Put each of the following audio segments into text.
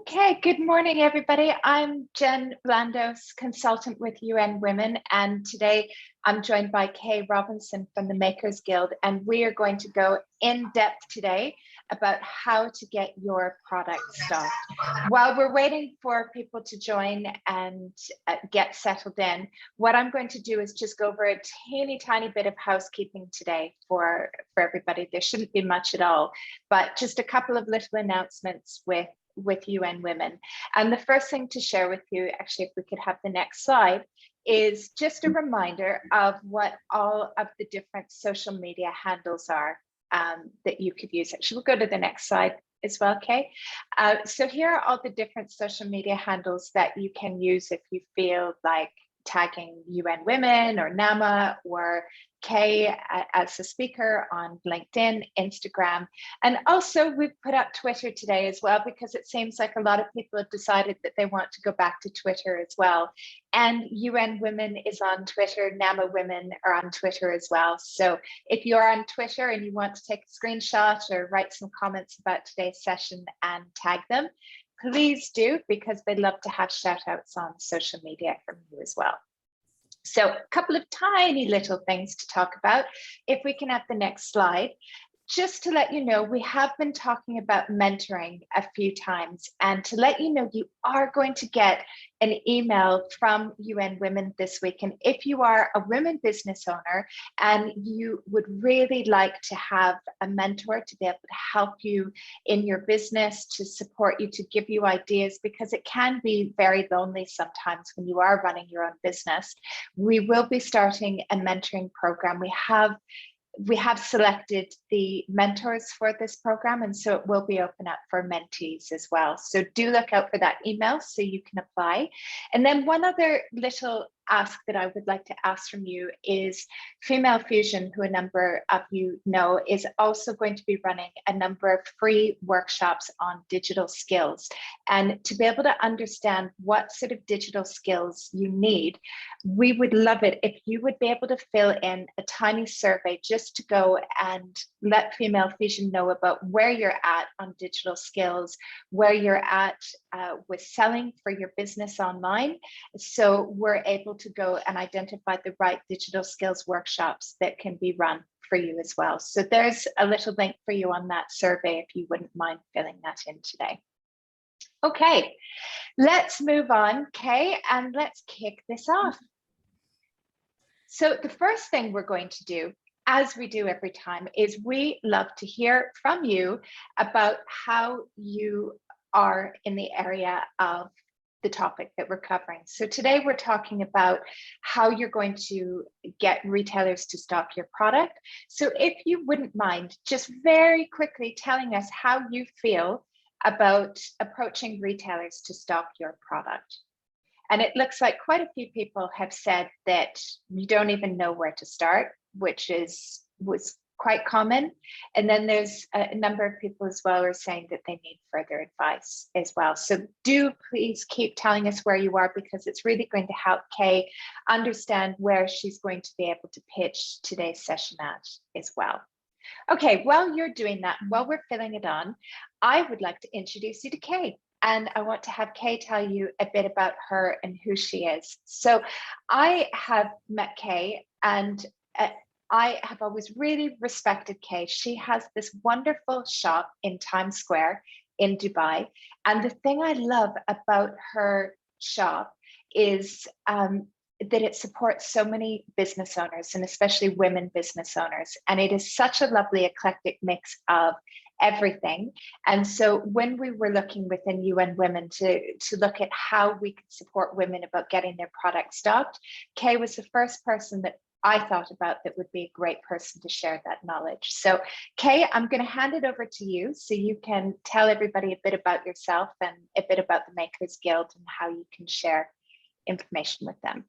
Okay, good morning, everybody. I'm Jen Blandos, consultant with UN Women, and today I'm joined by Kay Robinson from the Makers Guild, and we are going to go in depth today about how to get your product stocked. While we're waiting for people to join and get settled in, what I'm going to do is just go over a tiny bit of housekeeping today for everybody. There shouldn't be much at all, but just a couple of little announcements with UN Women. And the first thing to share with you, actually, if we could have the next slide, is just a reminder of what all of the different social media handles are that you could use. Actually, we'll go to the next slide as well, Kay. So here are all the different social media handles that you can use if you feel like tagging UN Women or NAMA or Kay as a speaker on LinkedIn, Instagram. And also we've put up Twitter today as well, because it seems like a lot of people have decided that they want to go back to Twitter as well. And UN Women is on Twitter, NAMA Women are on Twitter as well. So if you're on Twitter and you want to take a screenshot or write some comments about today's session and tag them, please do, because they'd love to have shout outs on social media from you as well. So a couple of tiny little things to talk about. If we can have the next slide. Just to let you know, we have been talking about mentoring a few times, and to let you know, you are going to get an email from UN Women this week. And if you are a women business owner and you would really like to have a mentor to be able to help you in your business, to support you, to give you ideas, because it can be very lonely sometimes when you are running your own business, we will be starting a mentoring program. We have selected the mentors for this program, and so it will be open up for mentees as well. So do look out for that email so you can apply. And then one other little ask that I would like to ask from you is Female Fusion, who a number of you know, is also going to be running a number of free workshops on digital skills. And to be able to understand what sort of digital skills you need, we would love it if you would be able to fill in a tiny survey just to go and let Female Fusion know about where you're at on digital skills, where you're at with selling for your business online. So we're able to go and identify the right digital skills workshops that can be run for you as well. So there's a little link for you on that survey if you wouldn't mind filling that in today. Okay, let's move on, Kay, and let's kick this off. So the first thing we're going to do, as we do every time, is we love to hear from you about how you are in the area of the topic that we're covering. So today we're talking about how you're going to get retailers to stock your product. So if you wouldn't mind just very quickly telling us how you feel about approaching retailers to stock your product. And it looks like quite a few people have said that you don't even know where to start, which was quite common. And then there's a number of people as well who are saying that they need further advice as well. So do please keep telling us where you are, because it's really going to help Kay understand where she's going to be able to pitch today's session at as well. Okay, while you're doing that, while we're filling it on, I would like to introduce you to Kay. And I want to have Kay tell you a bit about her and who she is. So I have met Kay, and I have always really respected Kay. She has this wonderful shop in Times Square in Dubai. And the thing I love about her shop is that it supports so many business owners, and especially women business owners. And it is such a lovely eclectic mix of everything. And so when we were looking within UN Women to look at how we could support women about getting their product stocked, Kay was the first person that I thought about that would be a great person to share that knowledge. So Kay, I'm going to hand it over to you so you can tell everybody a bit about yourself and a bit about the Makers Guild and how you can share information with them.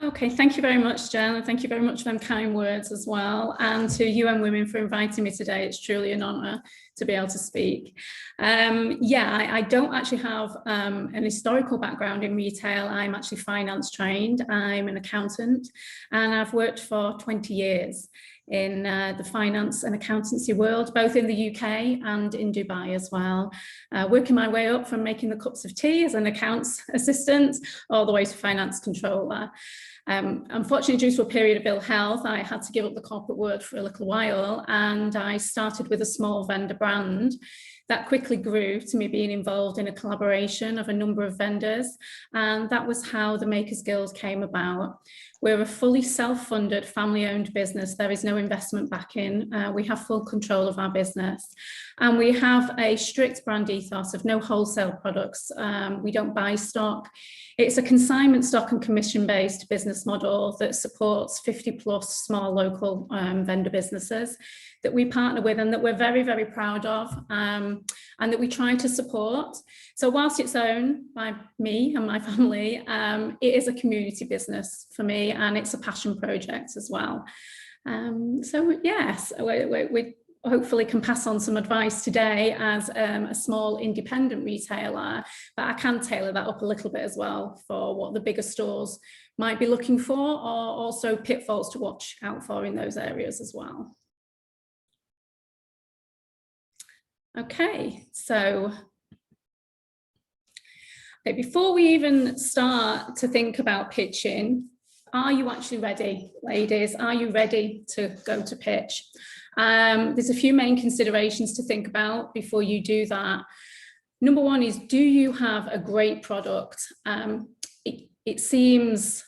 Okay, thank you very much, Jen, and thank you very much for them kind words as well. And to UN Women for inviting me today. It's truly an honour to be able to speak. Yeah, I don't actually have an historical background in retail. I'm actually finance trained. I'm an accountant, and I've worked for 20 years in the finance and accountancy world, both in the UK and in Dubai as well, working my way up from making the cups of tea as an accounts assistant all the way to finance controller. Unfortunately, due to a period of ill health, I had to give up the corporate world for a little while, and I started with a small vendor brand that quickly grew to me being involved in a collaboration of a number of vendors, and that was how the Makers Guild came about. We're a fully self-funded, family-owned business. There is no investment backing. We have full control of our business, and we have a strict brand ethos of no wholesale products. We don't buy stock. It's a consignment stock and commission-based business model that supports 50+ small local vendor businesses that we partner with and that we're very, very proud of, and that we try to support. So whilst it's owned by me and my family, it is a community business for me, and it's a passion project as well. So yes, we hopefully can pass on some advice today as a small independent retailer, but I can tailor that up a little bit as well for what the bigger stores might be looking for, or also pitfalls to watch out for in those areas as well. Okay, so before we even start to think about pitching, are you actually ready, ladies? Are you ready to go to pitch? There's a few main considerations to think about before you do that. Number one is, do you have a great product? It seems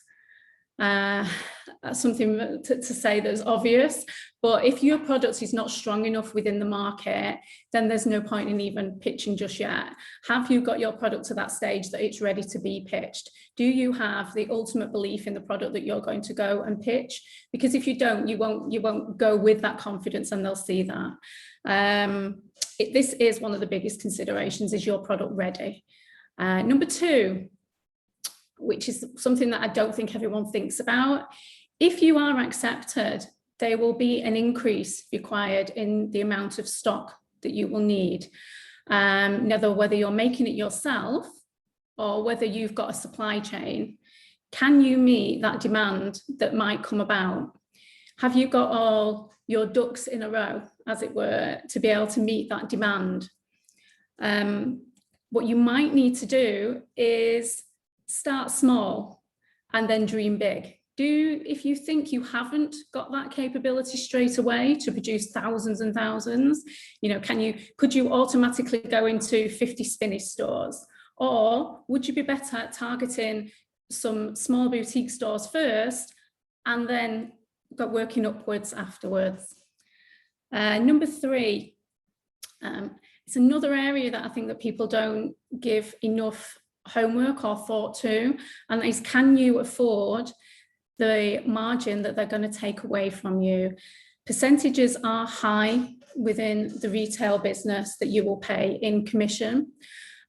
something to say that's obvious, but if your product is not strong enough within the market, then there's no point in even pitching just yet. Have you got your product to that stage that it's ready to be pitched? Do you have the ultimate belief in the product that you're going to go and pitch? Because if you don't, you won't go with that confidence, and they'll see that. This is one of the biggest considerations: is your product ready? Number two, which is something that I don't think everyone thinks about, if you are accepted, there will be an increase required in the amount of stock that you will need. Whether you're making it yourself or whether you've got a supply chain, can you meet that demand that might come about? Have you got all your ducks in a row, as it were, to be able to meet that demand? What you might need to do is start small and then dream big. If you think you haven't got that capability straight away to produce thousands and thousands, could you automatically go into 50 Spinneys stores? Or would you be better at targeting some small boutique stores first and then working upwards afterwards? Number three, it's another area that I think that people don't give enough homework or thought to, and is, can you afford the margin that they're going to take away from you? Percentages are high within the retail business that you will pay in commission.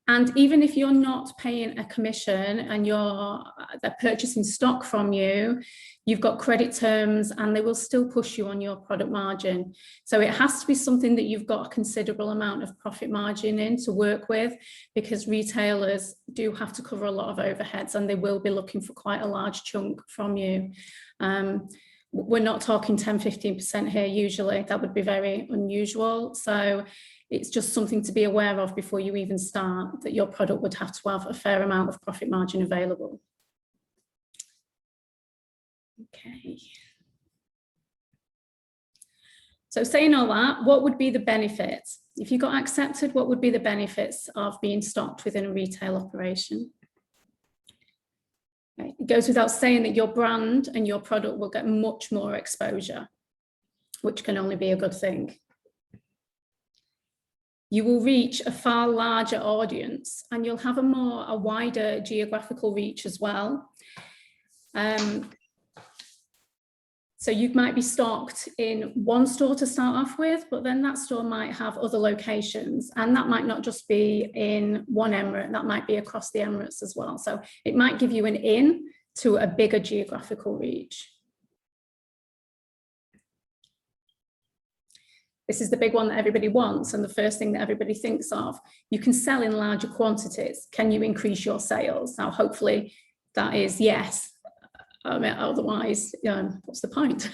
And even if you're not paying a commission and they're purchasing stock from you, you've got credit terms and they will still push you on your product margin. So it has to be something that you've got a considerable amount of profit margin in to work with, because retailers do have to cover a lot of overheads and they will be looking for quite a large chunk from you. We're not talking 10-15% here usually. That would be very unusual. So it's just something to be aware of before you even start, that your product would have to have a fair amount of profit margin available. Okay. So saying all that, what would be the benefits? If you got accepted, what would be the benefits of being stocked within a retail operation? Okay. It goes without saying that your brand and your product will get much more exposure, which can only be a good thing. You will reach a far larger audience and you'll have a wider geographical reach as well. So you might be stocked in one store to start off with, but then that store might have other locations, and that might not just be in one emirate, that might be across the emirates as well. So it might give you an in to a bigger geographical reach. This is the big one that everybody wants and the first thing that everybody thinks of. You can sell in larger quantities. Can you increase your sales? Now, hopefully that is yes. Otherwise, what's the point?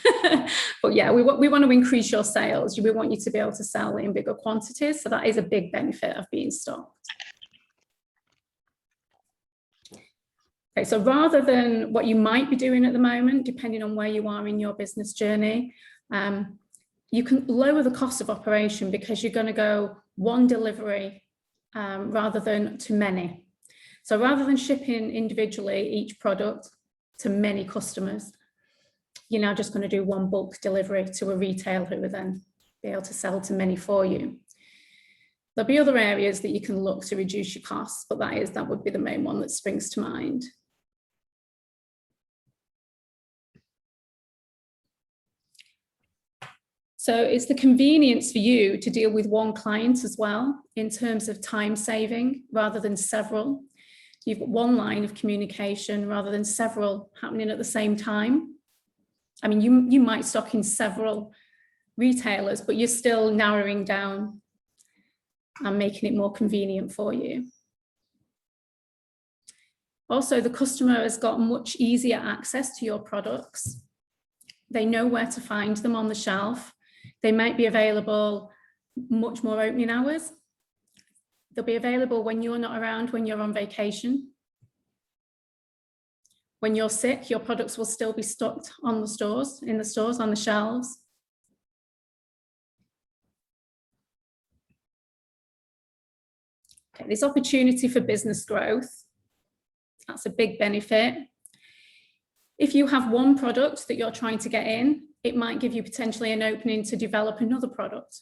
But yeah, we want to increase your sales. We want you to be able to sell in bigger quantities. So that is a big benefit of being stocked. Okay, so rather than what you might be doing at the moment, depending on where you are in your business journey, you can lower the cost of operation because you're going to go one delivery rather than to many. So rather than shipping individually each product to many customers, you're now just going to do one bulk delivery to a retailer who will then be able to sell to many for you. There'll be other areas that you can look to reduce your costs, but that would be the main one that springs to mind. So it's the convenience for you to deal with one client as well in terms of time saving rather than several. You've got one line of communication rather than several happening at the same time. I mean, you might stock in several retailers, but you're still narrowing down and making it more convenient for you. Also, the customer has got much easier access to your products. They know where to find them on the shelf. They might be available much more opening hours. They'll be available when you're not around, when you're on vacation. When you're sick, your products will still be stocked on the stores, in the stores, on the shelves. Okay, there's opportunity for business growth. That's a big benefit. If you have one product that you're trying to get in, it might give you potentially an opening to develop another product.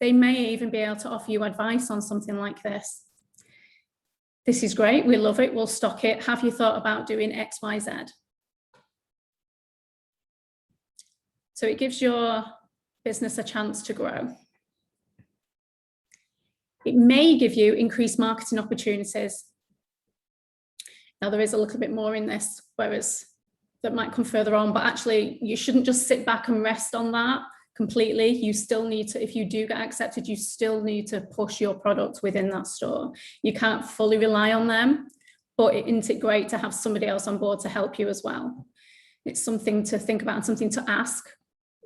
They may even be able to offer you advice on something like this. This is great, we love it, we'll stock it. Have you thought about doing X, Y, Z? So it gives your business a chance to grow. It may give you increased marketing opportunities. Now there is a little bit more in this, whereas that might come further on, but actually you shouldn't just sit back and rest on that completely. You still need to, if you do get accepted, you still need to push your product within that store. You can't fully rely on them, but isn't it great to have somebody else on board to help you as well? It's something to think about and something to ask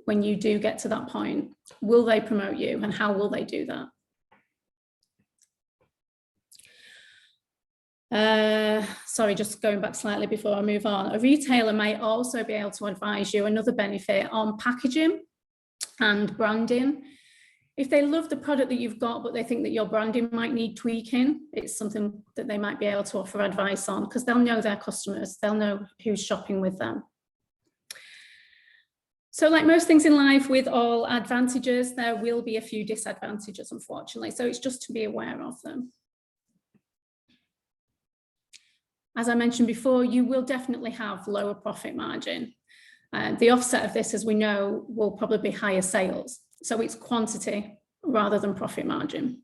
when you do get to that point. Will they promote you and how will they do that? Sorry, just going back slightly before I move on. A retailer may also be able to advise you another benefit on packaging and branding. If they love the product that you've got, but they think that your branding might need tweaking, it's something that they might be able to offer advice on because they'll know their customers, they'll know who's shopping with them. So like most things in life with all advantages, there will be a few disadvantages, unfortunately. So it's just to be aware of them. As I mentioned before, you will definitely have lower profit margin. The offset of this, as we know, will probably be higher sales. So it's quantity rather than profit margin.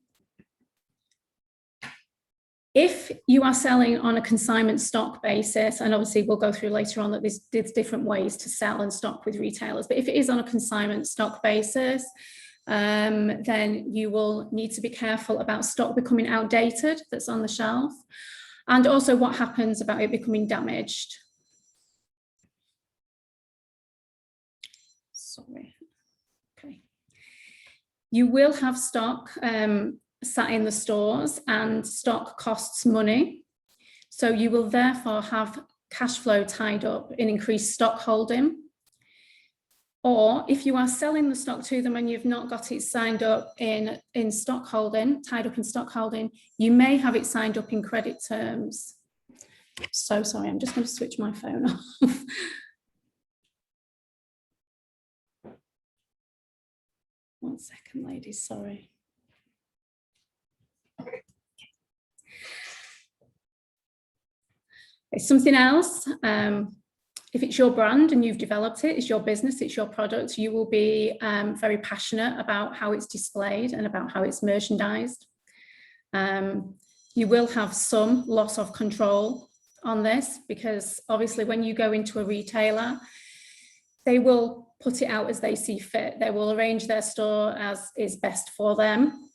If you are selling on a consignment stock basis, and obviously we'll go through later on that there's different ways to sell and stock with retailers, but if it is on a consignment stock basis, then you will need to be careful about stock becoming outdated that's on the shelf. And also what happens about it becoming damaged. Sorry. Okay. You will have stock sat in the stores and stock costs money. So you will therefore have cash flow tied up in increased stock holding. Or if you are selling the stock to them and you've not got it signed up in stock holding, tied up in stock holding, you may have it signed up in credit terms. So sorry, I'm just going to switch my phone off. One second, ladies, sorry. It's something else. If it's your brand and you've developed it, it's your business, it's your product, you will be very passionate about how it's displayed and about how it's merchandised. You will have some loss of control on this because obviously when you go into a retailer, they will put it out as they see fit. They will arrange their store as is best for them.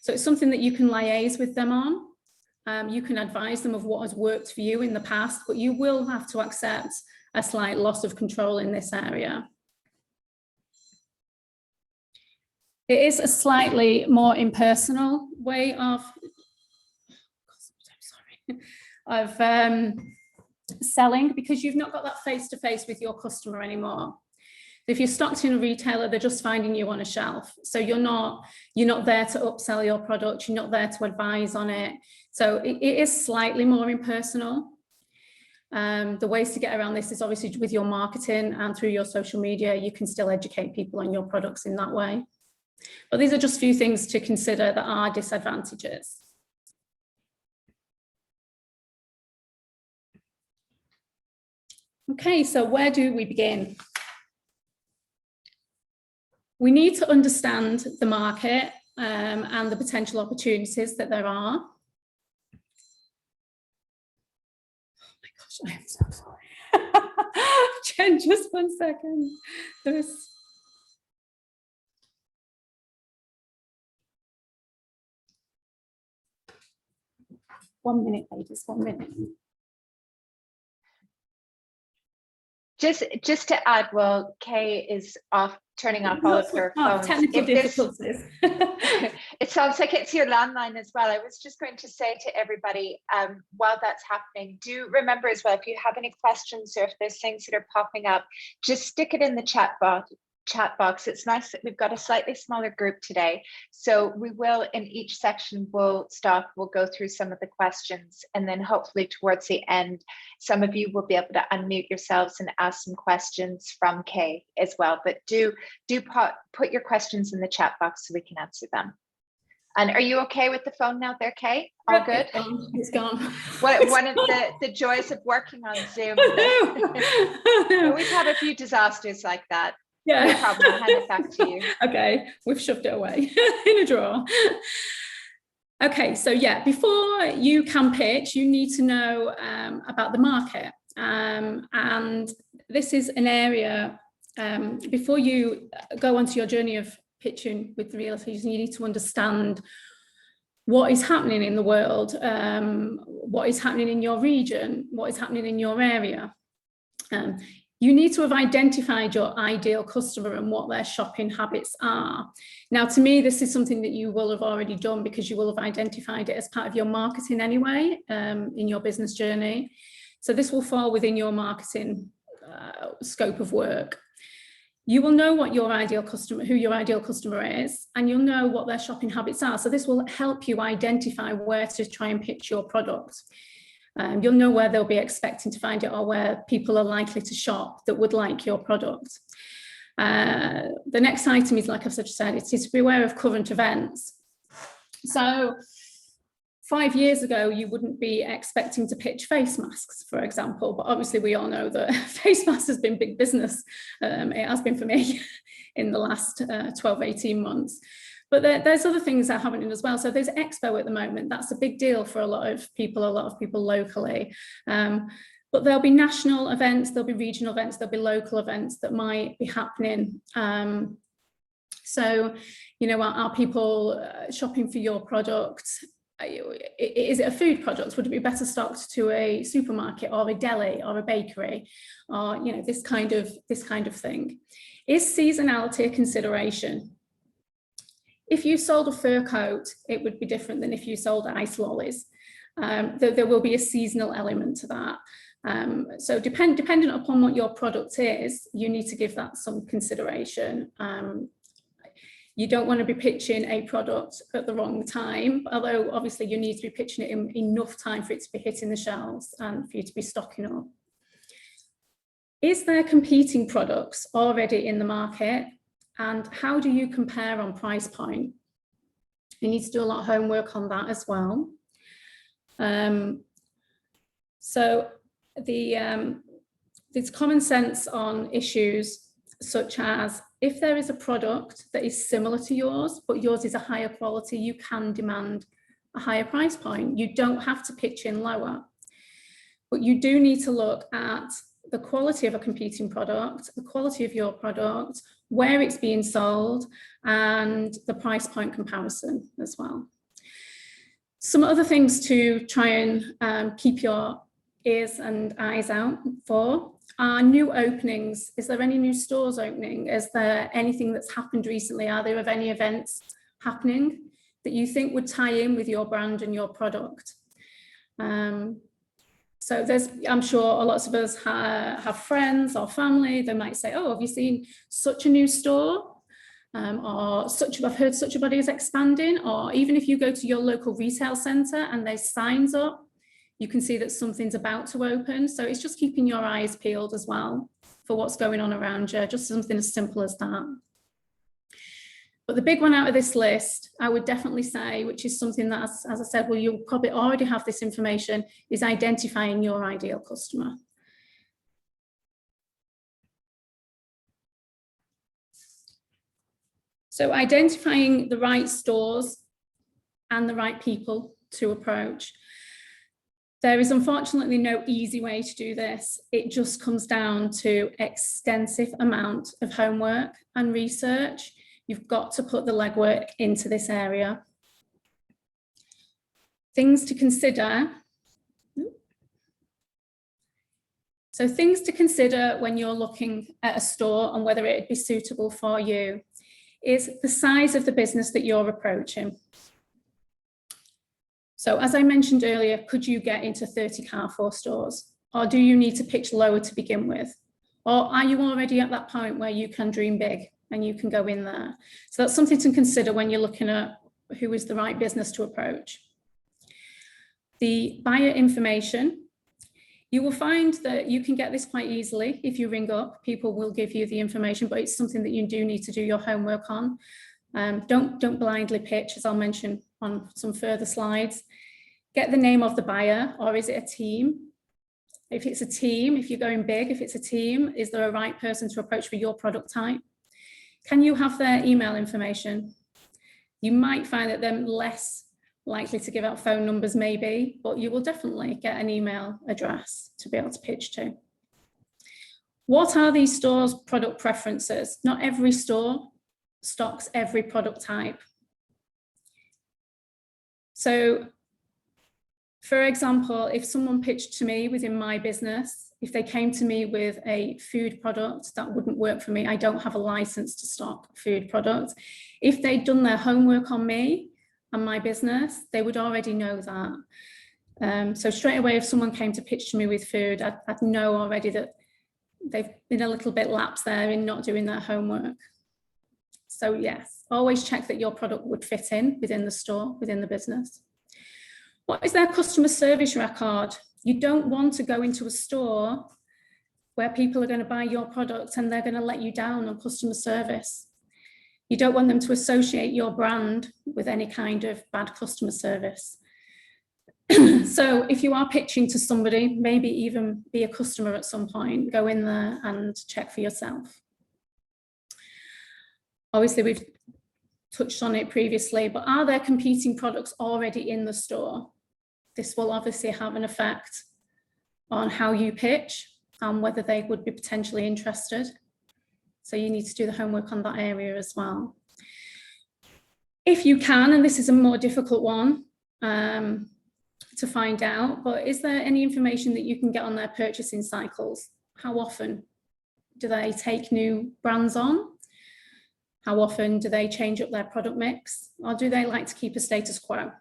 So it's something that you can liaise with them on. You can advise them of what has worked for you in the past, but you will have to accept a slight loss of control in this area. It is a slightly more impersonal way of selling, because you've not got that face-to-face with your customer anymore. If you're stocked in a retailer, they're just finding you on a shelf. So you're not there to upsell your product, you're not there to advise on it. So it is slightly more impersonal. The ways to get around this is obviously with your marketing and through your social media. You can still educate people on your products in that way. But these are just a few things to consider that are disadvantages. Okay, so where do we begin? We need to understand the market and the potential opportunities that there are. Oh my gosh, I am so sorry. Jen, just 1 second. There's... One minute, ladies, 1 minute. Just to add, well, Kay is turning off all of her phones. Technical difficulties. It sounds like it's your landline as well. I was just going to say to everybody, while that's happening, do remember as well, if you have any questions or if there's things that are popping up, just stick it in the chat box. It's nice that we've got a slightly smaller group today, so we will, in each section we'll go through some of the questions, and then hopefully towards the end some of you will be able to unmute yourselves and ask some questions from Kay as well. But do put your questions in the chat box so we can answer them. And are you okay with the phone now there, Kay? All good? It's gone. One of the joys of working on Zoom. We've had a few disasters like that. Yeah. No problem. I'll hand it back to you. Okay, we've shoved it away in a drawer. Okay, so yeah, before you can pitch, you need to know about the market. And this is an area, before you go onto your journey of pitching with the realtors, you need to understand what is happening in the world, what is happening in your region, what is happening in your area. You need to have identified your ideal customer and what their shopping habits are. Now, to me, this is something that you will have already done because you will have identified it as part of your marketing anyway, in your business journey. So this will fall within your marketing scope of work. You will know what your ideal customer, who your ideal customer is, and you'll know what their shopping habits are. So this will help you identify where to try and pitch your product. You'll know where they'll be expecting to find it or where people are likely to shop that would like your product. The next item is, like I've just said, it is to be aware of current events. So 5 years ago, you wouldn't be expecting to pitch face masks, for example, but obviously we all know that face masks has been big business. It has been for me in the last 12, 18 months. But there's other things that are happening as well. So there's Expo at the moment. That's a big deal for a lot of people locally. But there'll be national events, there'll be regional events, there'll be local events that might be happening. So, you know, are people shopping for your product? Is it a food product? Would it be better stocked to a supermarket or a deli or a bakery, or, you know, this kind of thing? Is seasonality a consideration? If you sold a fur coat, it would be different than if you sold ice lollies. There will be a seasonal element to that. So depending upon what your product is, you need to give that some consideration. You don't want to be pitching a product at the wrong time, although obviously you need to be pitching it in enough time for it to be hitting the shelves and for you to be stocking up. Is there competing products already in the market? And how do you compare on price point? You need to do a lot of homework on that as well. So there's common sense on issues such as, if there is a product that is similar to yours, but yours is a higher quality, you can demand a higher price point. You don't have to pitch in lower, but you do need to look at the quality of a competing product, the quality of your product, where it's being sold, and the price point comparison as well. Some other things to try and keep your ears and eyes out for are new openings. Is there any new stores opening? Is there anything that's happened recently? Are there any events happening that you think would tie in with your brand and your product? So I'm sure lots of us have friends or family. They might say, oh, have you seen such a new store? Or I've heard such a body is expanding. Or even if you go to your local retail centre and there's signs up, you can see that something's about to open. So it's just keeping your eyes peeled as well for what's going on around you, just something as simple as that. But the big one out of this list, I would definitely say, which is something that, as I said, well, you'll probably already have this information, is identifying your ideal customer. So identifying the right stores and the right people to approach. There is unfortunately no easy way to do this. It just comes down to extensive amount of homework and research. You've got to put the legwork into this area. Things to consider. So things to consider when you're looking at a store and whether it'd be suitable for you is the size of the business that you're approaching. So as I mentioned earlier, could you get into 30 Carrefour stores? Or do you need to pitch lower to begin with? Or are you already at that point where you can dream big and you can go in there? So that's something to consider when you're looking at who is the right business to approach. The buyer information. You will find that you can get this quite easily if you ring up. People will give you the information, but it's something that you do need to do your homework on. Don't blindly pitch, as I'll mention on some further slides. Get the name of the buyer, or is it a team? If it's a team, if you're going big, if it's a team, is there a right person to approach for your product type? Can you have their email information? You might find that they're less likely to give out phone numbers maybe, but you will definitely get an email address to be able to pitch to. What are these stores' product preferences? Not every store stocks every product type. So, for example, if someone pitched to me within my business, if they came to me with a food product, that wouldn't work for me. I don't have a license to stock food products. If they'd done their homework on me and my business, they would already know that. So straight away, if someone came to pitch to me with food, I'd know already that they've been a little bit lapsed there in not doing their homework. So yes, always check that your product would fit in within the store, within the business. What is their customer service record? You don't want to go into a store where people are going to buy your product and they're going to let you down on customer service. You don't want them to associate your brand with any kind of bad customer service. So if you are pitching to somebody, maybe even be a customer at some point, go in there and check for yourself. Obviously, we've touched on it previously, but are there competing products already in the store? This will obviously have an effect on how you pitch and whether they would be potentially interested. So you need to do the homework on that area as well. If you can, and this is a more difficult one to find out, but is there any information that you can get on their purchasing cycles? How often do they take new brands on? How often do they change up their product mix? Or do they like to keep a status quo?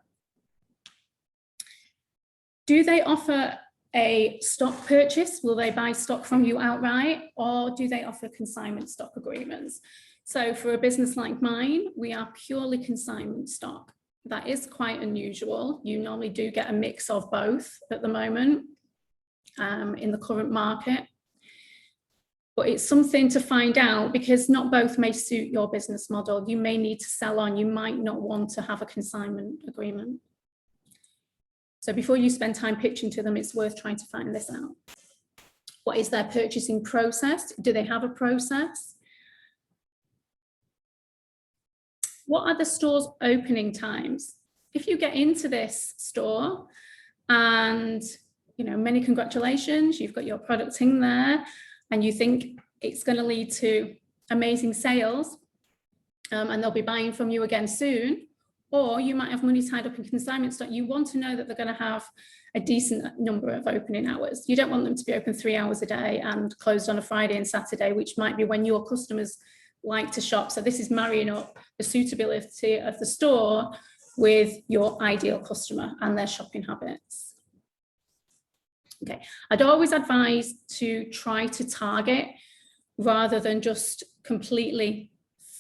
Do they offer a stock purchase? Will they buy stock from you outright, or do they offer consignment stock agreements? So for a business like mine, we are purely consignment stock. That is quite unusual. You normally do get a mix of both at the moment in the current market. But it's something to find out, because not both may suit your business model. You may need to sell on, you might not want to have a consignment agreement. So before you spend time pitching to them, it's worth trying to find this out. What is their purchasing process? Do they have a process? What are the store's opening times? If you get into this store and you know, many congratulations, you've got your product in there and you think it's going to lead to amazing sales, and they'll be buying from you again soon. Or you might have money tied up in consignment stock. You want to know that they're going to have a decent number of opening hours. You don't want them to be open 3 hours a day and closed on a Friday and Saturday, which might be when your customers like to shop. So this is marrying up the suitability of the store with your ideal customer and their shopping habits. Okay, I'd always advise to try to target rather than just completely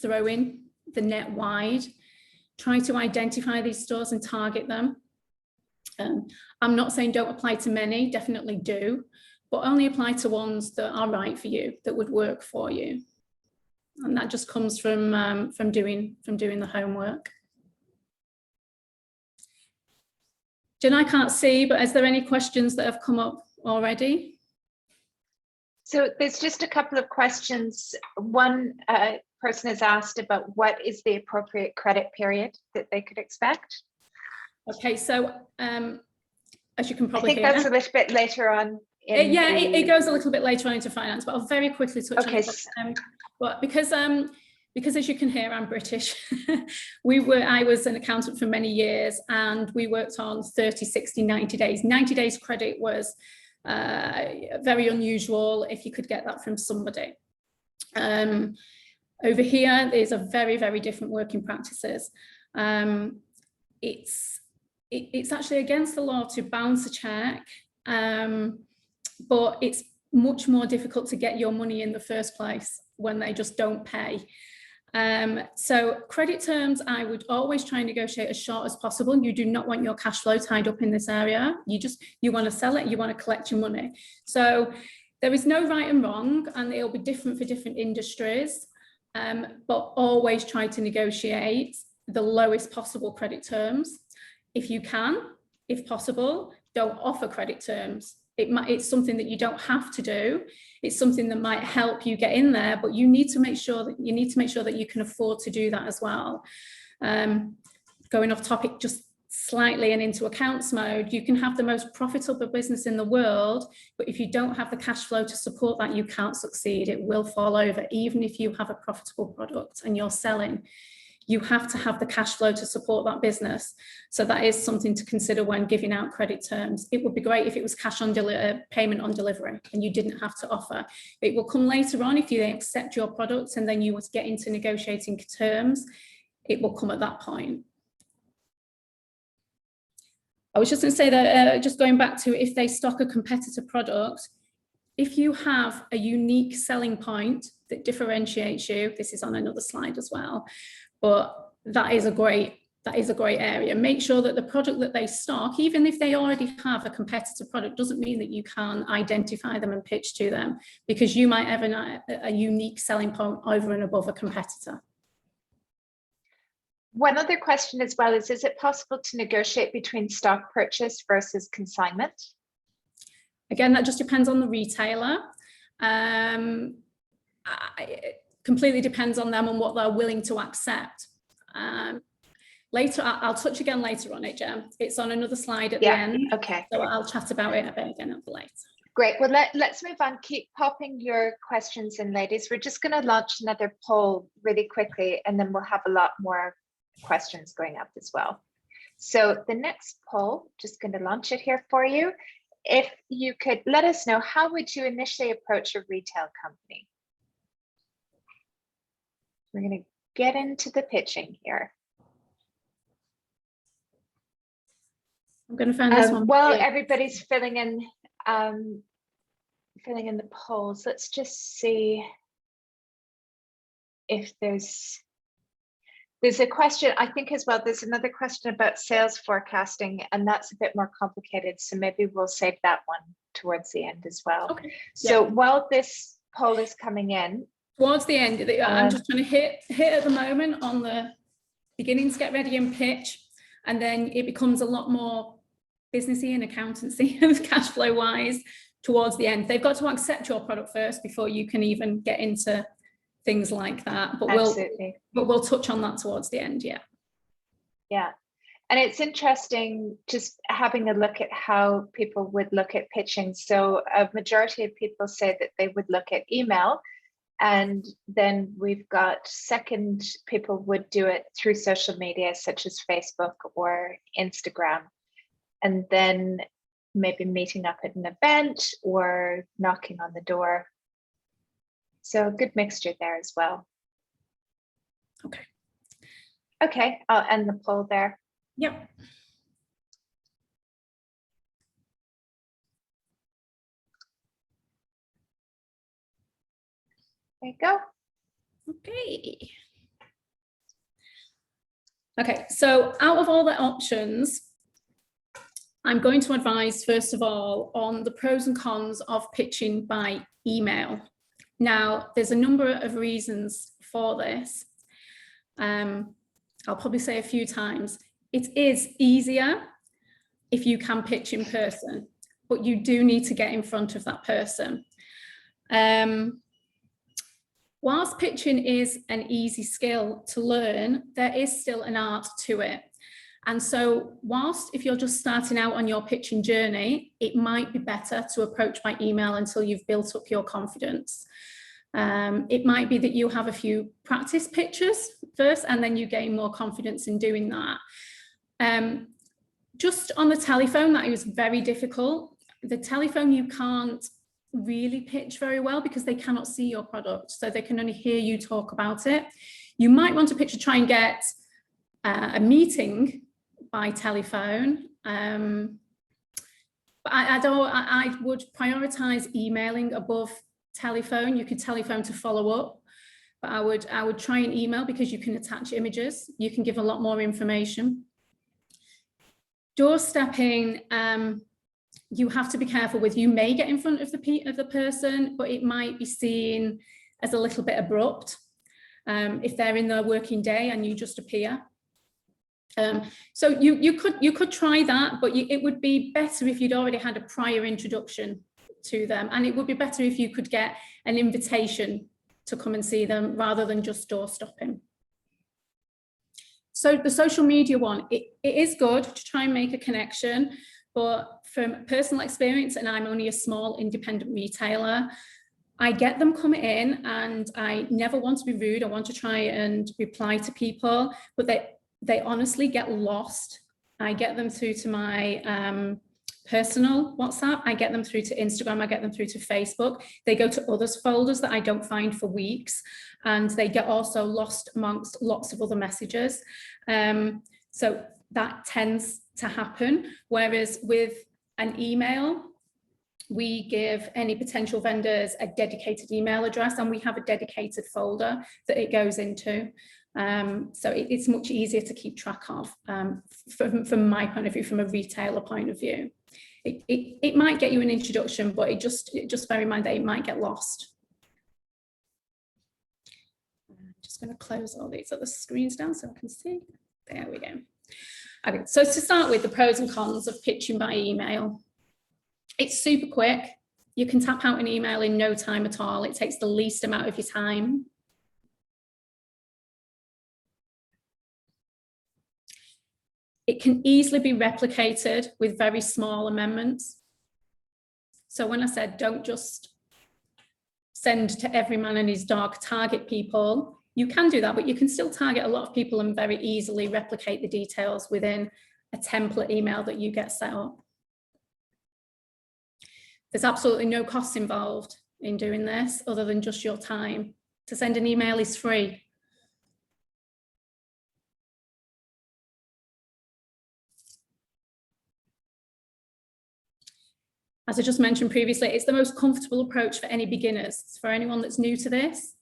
throwing the net wide. Try to identify these stores and target them. I'm not saying don't apply to many, definitely do, but only apply to ones that are right for you, that would work for you. And that just comes from doing the homework. Jen, I can't see, but is there any questions that have come up already? So there's just a couple of questions. One person has asked about what is the appropriate credit period that they could expect. Okay, so as you can probably hear, I think that's a little bit later on. It goes a little bit later on into finance, but I'll very quickly touch on it. But because as you can hear, I'm British. I was an accountant for many years, and we worked on 30, 60, 90 days. 90 days credit was very unusual if you could get that from somebody. Over here, there's a very, very different working practices. It's actually against the law to bounce a check, but it's much more difficult to get your money in the first place when they just don't pay. So credit terms, I would always try and negotiate as short as possible. You do not want your cash flow tied up in this area. You want to sell it, you want to collect your money. So there is no right and wrong, and it'll be different for different industries, but always try to negotiate the lowest possible credit terms. If you can, if possible, don't offer credit terms. It's something that you don't have to do. It's something that might help you get in there, but you need to make sure that you can afford to do that as well. Going off topic just slightly and into accounts mode, you can have the most profitable business in the world, but if you don't have the cash flow to support that, you can't succeed. It will fall over, even if you have a profitable product and you're selling. You have to have the cash flow to support that business. So that is something to consider when giving out credit terms. It would be great if it was cash on payment on delivery and you didn't have to offer. It will come later on if you accept your products and then you want to get into negotiating terms. It will come at that point. I was just going to say that, just going back to if they stock a competitor product, if you have a unique selling point that differentiates you, this is on another slide as well, but that is a great area. Make sure that the product that they stock, even if they already have a competitor product, doesn't mean that you can't identify them and pitch to them, because you might have a unique selling point over and above a competitor. One other question as well is it possible to negotiate between stock purchase versus consignment? Again, that just depends on the retailer. It completely depends on them and what they're willing to accept. Later, I'll touch again later on it, Jem. It's on another slide at the end. Okay. So I'll chat about it a bit again later. Great. Well, let's move on. Keep popping your questions in, ladies. We're just going to launch another poll really quickly, and then we'll have a lot more questions going up as well. So the next poll, just going to launch it here for you. If you could let us know, how would you initially approach a retail company? We're going to get into the pitching here. I'm going to find this one. While everybody's filling in the polls, let's just see if there's a question, I think as well, there's another question about sales forecasting, and that's a bit more complicated. So maybe we'll save that one towards the end as well. Okay. So while this poll is coming in. Towards the end, I'm just trying to hit at the moment on the beginnings, get ready and pitch. And then it becomes a lot more businessy and accountancy and cash flow wise towards the end. They've got to accept your product first before you can even get into things like that, but we'll touch on that towards the end. Yeah. And it's interesting just having a look at how people would look at pitching. So a majority of people say that they would look at email. And then we've got second, people would do it through social media, such as Facebook or Instagram. And then maybe meeting up at an event or knocking on the door. So a good mixture there as well. Okay. Okay, I'll end the poll there. Yep. There you go. Okay. Okay, so out of all the options, I'm going to advise, first of all, on the pros and cons of pitching by email. Now, there's a number of reasons for this. I'll probably say a few times. It is easier if you can pitch in person, but you do need to get in front of that person. Whilst pitching is an easy skill to learn, there is still an art to it. And so whilst if you're just starting out on your pitching journey, it might be better to approach by email until you've built up your confidence. It might be that you have a few practice pitches first, and then you gain more confidence in doing that. Just on the telephone, that is very difficult. The telephone, you can't really pitch very well because they cannot see your product, so they can only hear you talk about it. You might want to pitch to try and get a meeting by telephone, but I would prioritize emailing above telephone. You could telephone to follow up, but I would try and email because you can attach images, you can give a lot more information. Doorstepping, you have to be careful with. You may get in front of the person, but it might be seen as a little bit abrupt if they're in their working day and you just appear. So you could try that, but it would be better if you'd already had a prior introduction to them, and it would be better if you could get an invitation to come and see them rather than just door stopping. So the social media one, it is good to try and make a connection, but from personal experience, and I'm only a small independent retailer, I get them coming in and I never want to be rude. I want to try and reply to people, but they honestly get lost. I get them through to my personal WhatsApp, I get them through to Instagram, I get them through to Facebook. They go to others folders that I don't find for weeks, and they get also lost amongst lots of other messages. So that tends to happen. Whereas with an email, we give any potential vendors a dedicated email address, and we have a dedicated folder that it goes into. So it's much easier to keep track of from my point of view, from a retailer point of view. It might get you an introduction, but just bear in mind that it might get lost. I'm just going to close all these other screens down so I can see. There we go. Okay, so to start with, the pros and cons of pitching by email. It's super quick. You can tap out an email in no time at all. It takes the least amount of your time. It can easily be replicated with very small amendments. So when I said don't just send to every man and his dog, target people, you can do that, but you can still target a lot of people and very easily replicate the details within a template email that you get set up. There's absolutely no costs involved in doing this other than just your time. To send an email is free. As I just mentioned previously, it's the most comfortable approach for any beginners. For anyone that's new to this,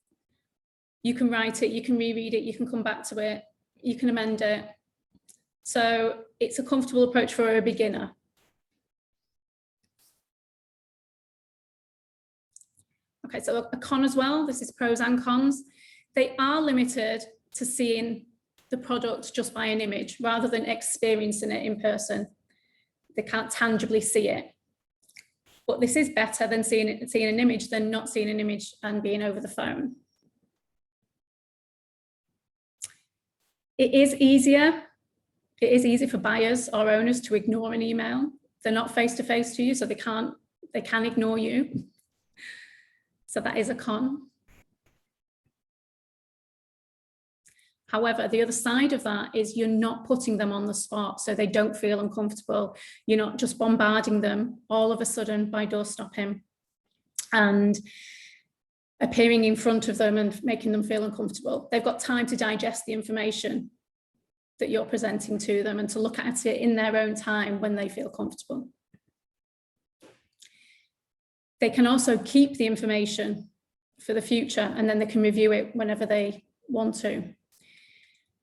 you can write it, you can reread it, you can come back to it, you can amend it. So it's a comfortable approach for a beginner. Okay, so a con as well, this is pros and cons. They are limited to seeing the product just by an image rather than experiencing it in person. They can't tangibly see it. But this is better than seeing an image than not seeing an image and being over the phone. It is easier It is easy for buyers or owners to ignore an email. They're not face-to-face to you, so they can ignore you. So that is a con. However, the other side of that is you're not putting them on the spot, so they don't feel uncomfortable. You're not just bombarding them all of a sudden by doorstopping and appearing in front of them and making them feel uncomfortable. They've got time to digest the information that you're presenting to them and to look at it in their own time when they feel comfortable. They can also keep the information for the future, and then they can review it whenever they want to.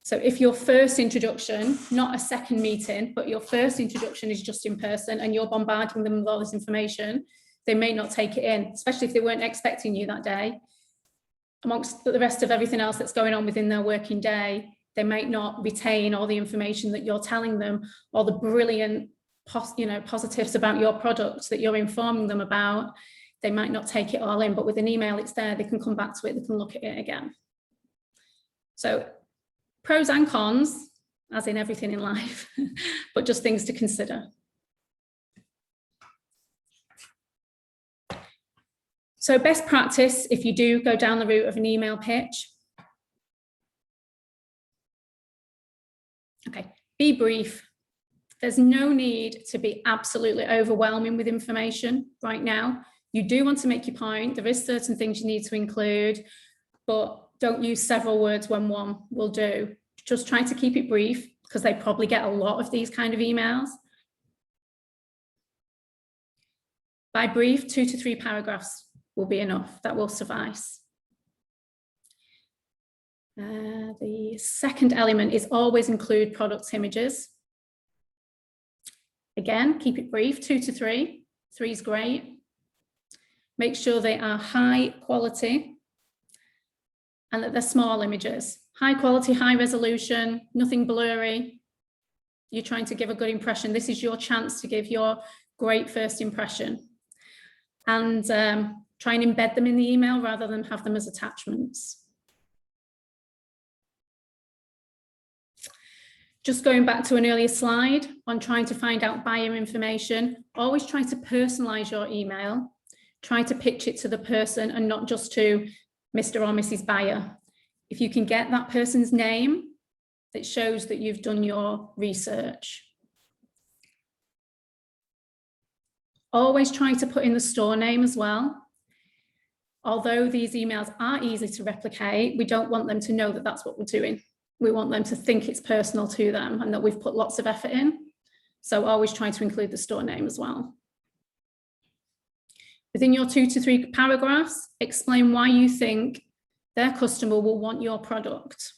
So if your first introduction, not a second meeting, but your first introduction is just in person and you're bombarding them with all this information, they may not take it in, especially if they weren't expecting you that day. Amongst the rest of everything else that's going on within their working day, they might not retain all the information that you're telling them, or the brilliant positives about your product that you're informing them about. They might not take it all in, but with an email, it's there. They can come back to it. They can look at it again. So pros and cons, as in everything in life, but just things to consider. So best practice, if you do go down the route of an email pitch. Okay, be brief. There's no need to be absolutely overwhelming with information right now. You do want to make your point. There is certain things you need to include, but don't use several words when one will do. Just try to keep it brief, because they probably get a lot of these kind of emails. By brief, 2 to 3 paragraphs will be enough. That will suffice. The second element is always include product images. Again, keep it brief, 2 to 3. 3 is great. Make sure they are high quality and that they're small images. High quality, high resolution, nothing blurry. You're trying to give a good impression. This is your chance to give your great first impression. And try and embed them in the email rather than have them as attachments. Just going back to an earlier slide on trying to find out buyer information, always try to personalize your email. Try to pitch it to the person and not just to Mr. or Mrs. Buyer. If you can get that person's name, it shows that you've done your research. Always try to put in the store name as well. Although these emails are easy to replicate, we don't want them to know that that's what we're doing. We want them to think it's personal to them and that we've put lots of effort in. So always try to include the store name as well. Within your 2 to 3 paragraphs, explain why you think their customer will want your product.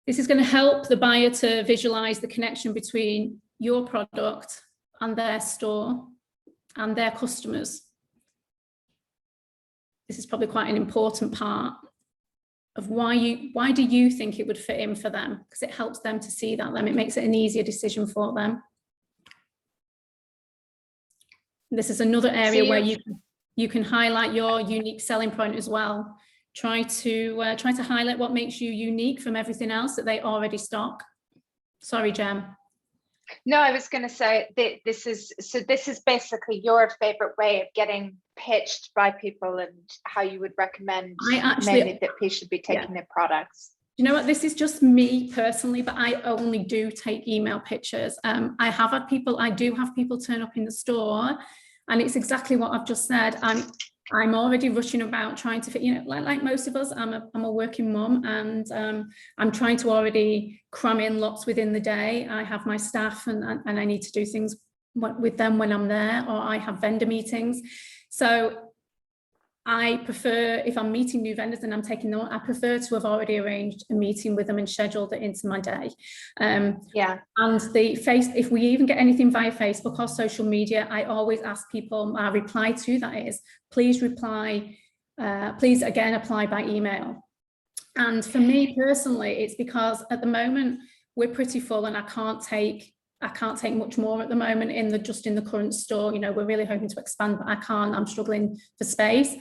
This is going to help the buyer to visualize the connection between your product and their store and their customers. This is probably quite an important part of why do you think it would fit in for them, because it helps them to see that. It makes it an easier decision for them. This is another area where you can highlight your unique selling point as well. Try to highlight what makes you unique from everything else that they already stock. Sorry, Jem. No, I was going to say that this is basically your favorite way of getting pitched by people, and how you would recommend mainly that people should be taking their products. You know what, this is just me personally, but I only do take email pictures. I do have people turn up in the store, and it's exactly what I've just said. I'm already rushing about trying to fit, like most of us, I'm a working mum, and I'm trying to already cram in lots within the day. I have my staff and I need to do things with them when I'm there, or I have vendor meetings. So I prefer, if I'm meeting new vendors and I'm taking them on, I prefer to have already arranged a meeting with them and scheduled it into my day. And if we even get anything via Facebook or social media, I always ask people, my reply to that is, please reply, please again apply by email. And for me personally, it's because at the moment we're pretty full and I can't take much more at the moment in the current store. We're really hoping to expand, but I can't. I'm struggling for space.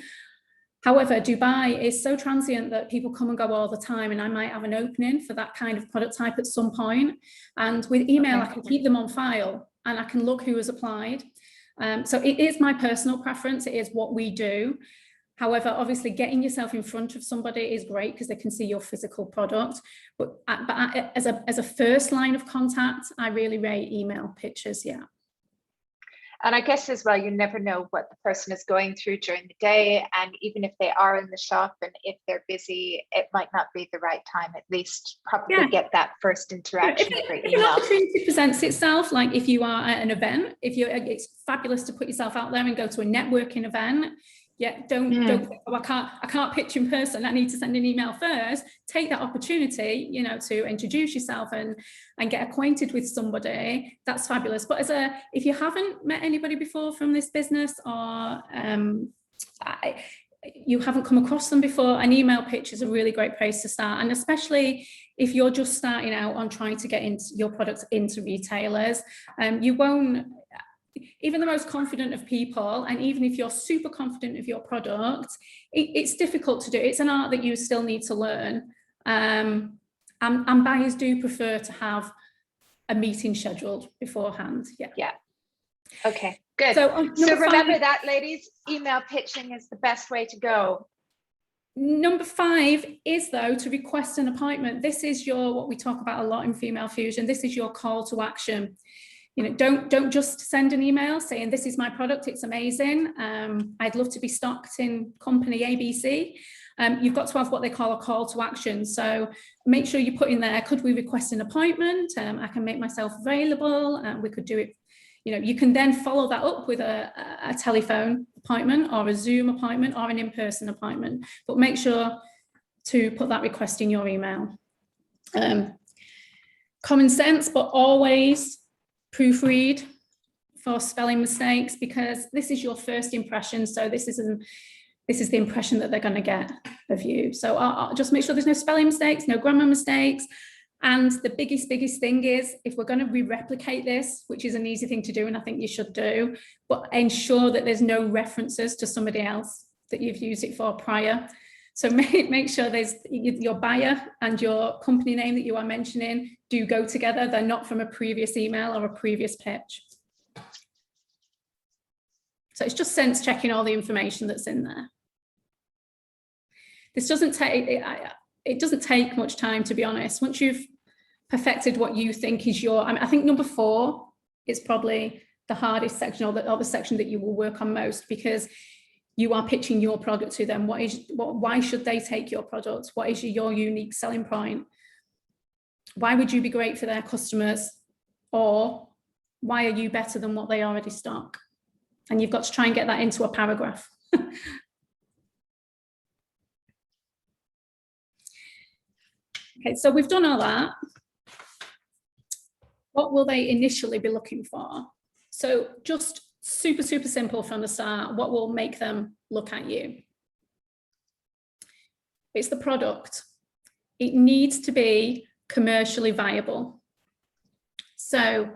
However, Dubai is so transient that people come and go all the time, and I might have an opening for that kind of product type at some point. And with email, I can keep them on file and I can look who has applied. So it is my personal preference. It is what we do. However, obviously getting yourself in front of somebody is great because they can see your physical product. But as a first line of contact, I really rate email pictures, yeah. And I guess as well, you never know what the person is going through during the day. And even if they are in the shop and if they're busy, it might not be the right time. At least probably get that first interaction for email. If an opportunity presents itself, like if you are at an event, it's fabulous to put yourself out there and go to a networking event. Yeah, don't think, oh, I can't pitch in person, I need to send an email first. Take that opportunity, you know, to introduce yourself and get acquainted with somebody. That's fabulous. But if you haven't met anybody before from this business, or you haven't come across them before, an email pitch is a really great place to start. And especially if you're just starting out on trying to get into your products into retailers, you won't. Even the most confident of people, and even if you're super confident of your product, it's difficult to do. It's an art that you still need to learn. And buyers do prefer to have a meeting scheduled beforehand. Yeah. Okay, good. So remember that, ladies, email pitching is the best way to go. Number 5 is, though, to request an appointment. This is what we talk about a lot in Female Fusion. This is your call to action. You know, don't just send an email saying this is my product, it's amazing, I'd love to be stocked in company ABC. You've got to have what they call a call to action. So make sure you put in there, could we request an appointment? I can make myself available, and we could do it. You know, you can then follow that up with a telephone appointment or a Zoom appointment or an in-person appointment, but make sure to put that request in your email. Common sense, but always proofread for spelling mistakes, because this is your first impression. So this is the impression that they're going to get of you. So I'll just make sure there's no spelling mistakes, no grammar mistakes. And the biggest thing is, if we're going to re-replicate this, which is an easy thing to do, and I think you should do, but ensure that there's no references to somebody else that you've used it for prior. So make sure there's your buyer and your company name that you are mentioning do go together. They're not from a previous email or a previous pitch. So it's just sense checking all the information that's in there. This doesn't take, it doesn't take much time, to be honest. Once you've perfected what you think is I think number 4 is probably the hardest section, or the section that you will work on most, because you are pitching your product to them. Why should they take your product? What is your unique selling point? Why would you be great for their customers? Or why are you better than what they already stock? And you've got to try and get that into a paragraph. Okay, so we've done all that. What will they initially be looking for? So just super simple from the start. What will make them look at you? It's the product. It needs to be commercially viable. So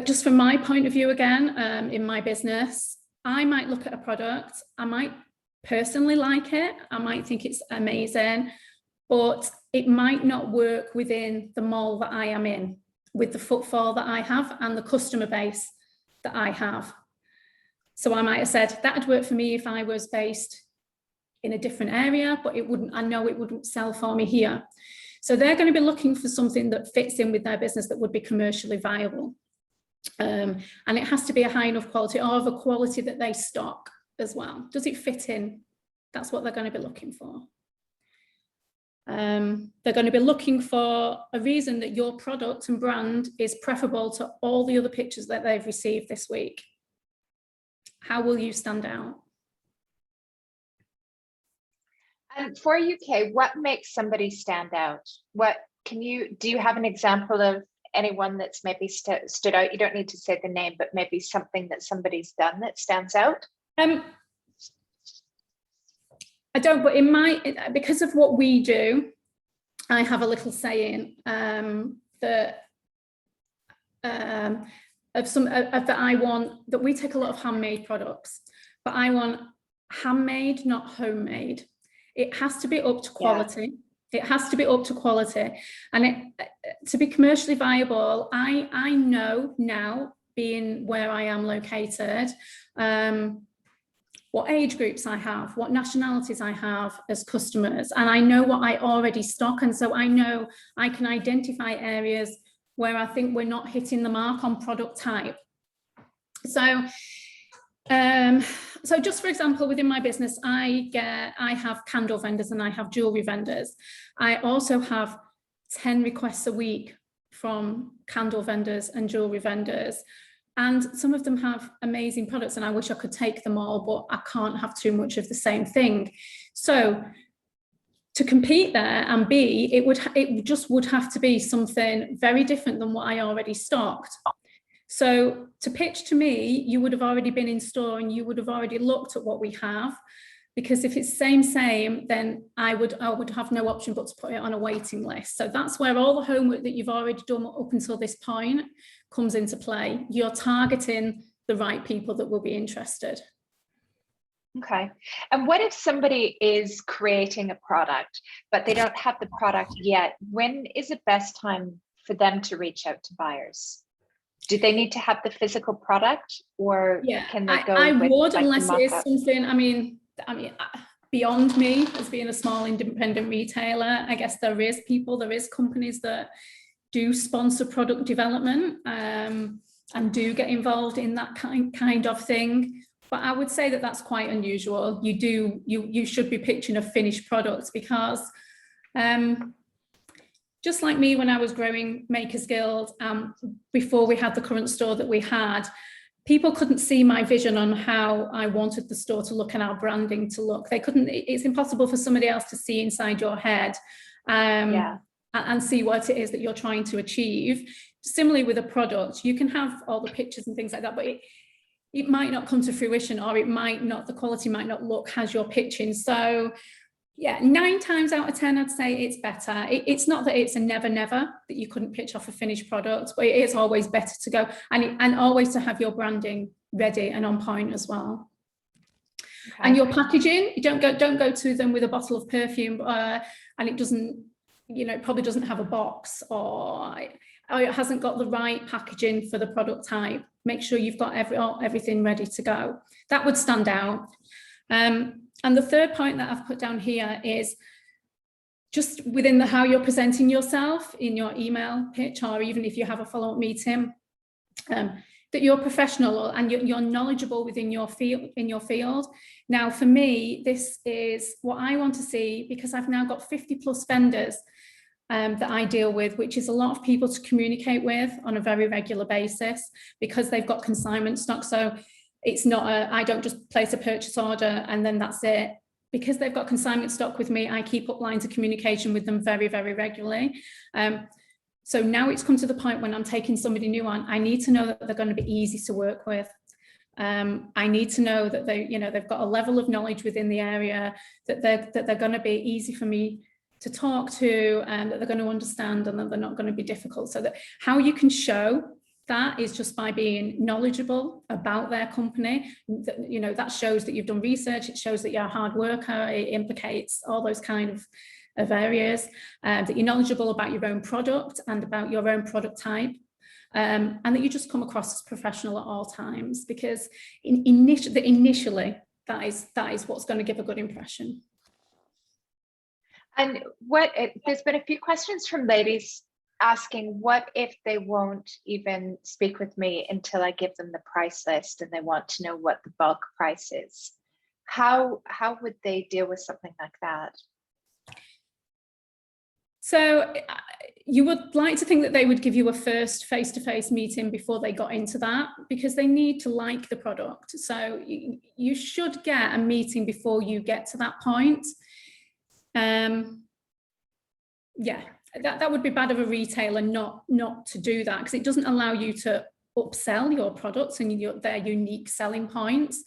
just from my point of view again, in my business, I might look at a product, I might personally like it, I might think it's amazing, but it might not work within the mall that I am in, with the footfall that I have and the customer base that I have. So I might have said that'd work for me if I was based in a different area, but I know it wouldn't sell for me here. So they're going to be looking for something that fits in with their business that would be commercially viable. And it has to be a high enough quality, or of a quality that they stock as well. Does it fit in? That's what they're going to be looking for. They're going to be looking for a reason that your product and brand is preferable to all the other pictures that they've received this week. How will you stand out? And for UK, what makes somebody stand out? Do you have an example of anyone that's maybe stood out? You don't need to say the name, but maybe something that somebody's done that stands out. I don't, but because of what we do, I have a little saying that I want that we take a lot of handmade products, but I want handmade, not homemade. It has to be up to quality. Yeah. It has to be up to quality. And to be commercially viable, I know now, being where I am located, what age groups I have, what nationalities I have as customers, and I know what I already stock. And so I know I can identify areas where I think we're not hitting the mark on product type. So just for example, within my business, I have candle vendors and I have jewelry vendors. I also have 10 requests a week from candle vendors and jewelry vendors. And some of them have amazing products and I wish I could take them all, but I can't have too much of the same thing. So to compete there and be, it just would have to be something very different than what I already stocked. So to pitch to me, you would have already been in store and you would have already looked at what we have, because if it's same, then I would have no option but to put it on a waiting list. So that's where all the homework that you've already done up until this point comes into play. You're targeting the right people that will be interested. Okay. And what if somebody is creating a product, but they don't have the product yet? When is the best time for them to reach out to buyers? Do they need to have the physical product, or can they go? I would, like, unless it is something, I mean, beyond me as being a small independent retailer, I guess there is companies that do sponsor product development and do get involved in that kind of thing. But I would say that that's quite unusual. You should be pitching a finished product, because just like me, when I was growing Makers Guild, before we had the current store that we had, people couldn't see my vision on how I wanted the store to look and our branding to look. They couldn't, it's impossible for somebody else to see inside your head and see what it is that you're trying to achieve. Similarly with a product, you can have all the pictures and things like that, but it might not come to fruition, or it might not, the quality might not look as you're pitching. So yeah, 9 times out of 10, I'd say it's better. It's not that it's a never that you couldn't pitch off a finished product, but it is always better to go and always to have your branding ready and on point as well. Okay. And your packaging, you don't go to them with a bottle of perfume and it doesn't, it probably doesn't have a box, or it hasn't got the right packaging for the product type. Make sure you've got everything ready to go. That would stand out. And the third point that I've put down here is just within how you're presenting yourself in your email pitch, or even if you have a follow-up meeting, that you're professional and you're knowledgeable within your field. Now, for me, this is what I want to see, because I've now got 50 plus vendors that I deal with, which is a lot of people to communicate with on a very regular basis, because they've got consignment stock. So it's not I don't just place a purchase order and then that's it. Because they've got consignment stock with me, I keep up lines of communication with them very, very regularly. So now it's come to the point when I'm taking somebody new on, I need to know that they're going to be easy to work with. I need to know that they've got a level of knowledge within the area, that they're going to be easy for me to talk to, and that they're going to understand, and that they're not going to be difficult. So that how you can show that is just by being knowledgeable about their company. That shows that you've done research, it shows that you're a hard worker, it implicates all those kind of areas, that you're knowledgeable about your own product and about your own product type, and that you just come across as professional at all times, because initially that is what's going to give a good impression. And there's been a few questions from ladies asking, what if they won't even speak with me until I give them the price list and they want to know what the bulk price is? How would they deal with something like that? So you would like to think that they would give you a first face-to-face meeting before they got into that, because they need to like the product. So you should get a meeting before you get to that point. Yeah. That would be bad of a retailer not to do that, because it doesn't allow you to upsell your products and their unique selling points.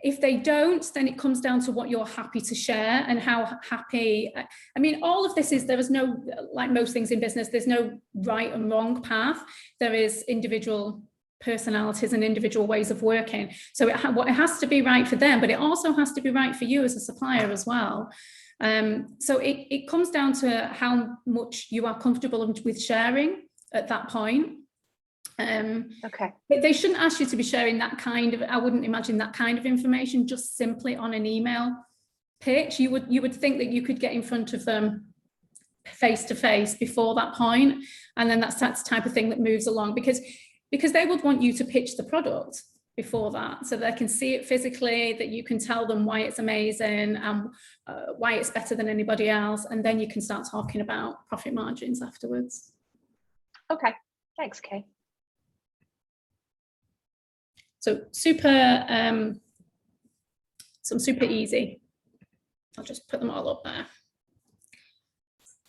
If they don't, then it comes down to what you're happy to share and how happy. I mean, all of this there is no, like most things in business, there's no right and wrong path. There is individual personalities and individual ways of working. So it has to be right for them, but it also has to be right for you as a supplier as well. So it comes down to how much you are comfortable with sharing at that point. Okay. They shouldn't ask you to be sharing that kind of, I wouldn't imagine that kind of information just simply on an email pitch. You would think that you could get in front of them face to face before that point, and then that's the type of thing that moves along, because they would want you to pitch the product before that, so they can see it physically, that you can tell them why it's amazing and why it's better than anybody else, and then you can start talking about profit margins afterwards. Okay, thanks, Kay. So super easy. I'll just put them all up there.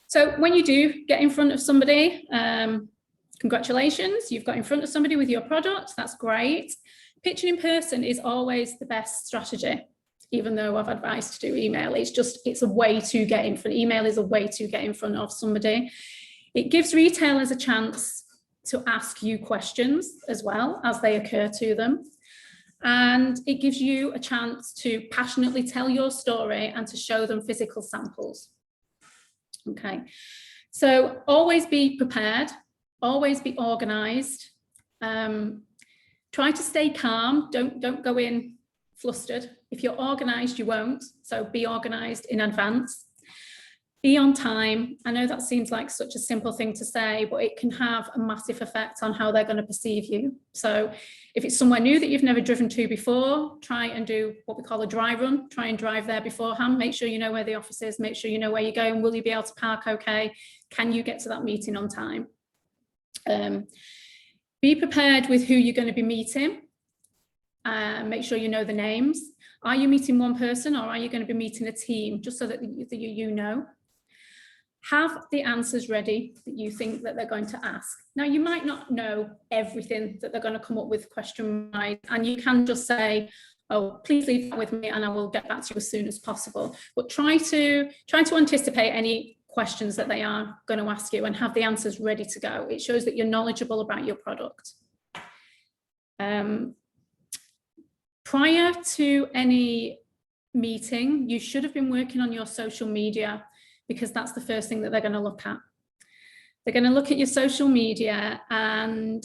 So when you do get in front of somebody, congratulations, you've got in front of somebody with your product, that's great. Pitching in person is always the best strategy, even though I've advised to do email. It's a way to get in front. Email is a way to get in front of somebody. It gives retailers a chance to ask you questions as well as they occur to them. And it gives you a chance to passionately tell your story and to show them physical samples. Okay, so always be prepared, always be organized. Try to stay calm, don't go in flustered. If you're organized, you won't, so be organized in advance. Be on time. I know that seems like such a simple thing to say, but it can have a massive effect on how they're going to perceive you. So if it's somewhere new that you've never driven to before, try and do what we call a dry run. Try and drive there beforehand. Make sure you know where the office is. Make sure you know where you're going. Will you be able to park okay? Can you get to that meeting on time? Be prepared with who you're going to be meeting. Make sure you know the names. Are you meeting one person, or are you going to be meeting a team, just so that you know? Have the answers ready that you think that they're going to ask. Now, you might not know everything that they're going to come up with question-wise, and you can just say, oh, please leave that with me and I will get back to you as soon as possible. But try to anticipate any questions that they are going to ask you and have the answers ready to go. It shows that you're knowledgeable about your product. Prior to any meeting, you should have been working on your social media, because that's the first thing that they're going to look at. They're going to look at your social media, and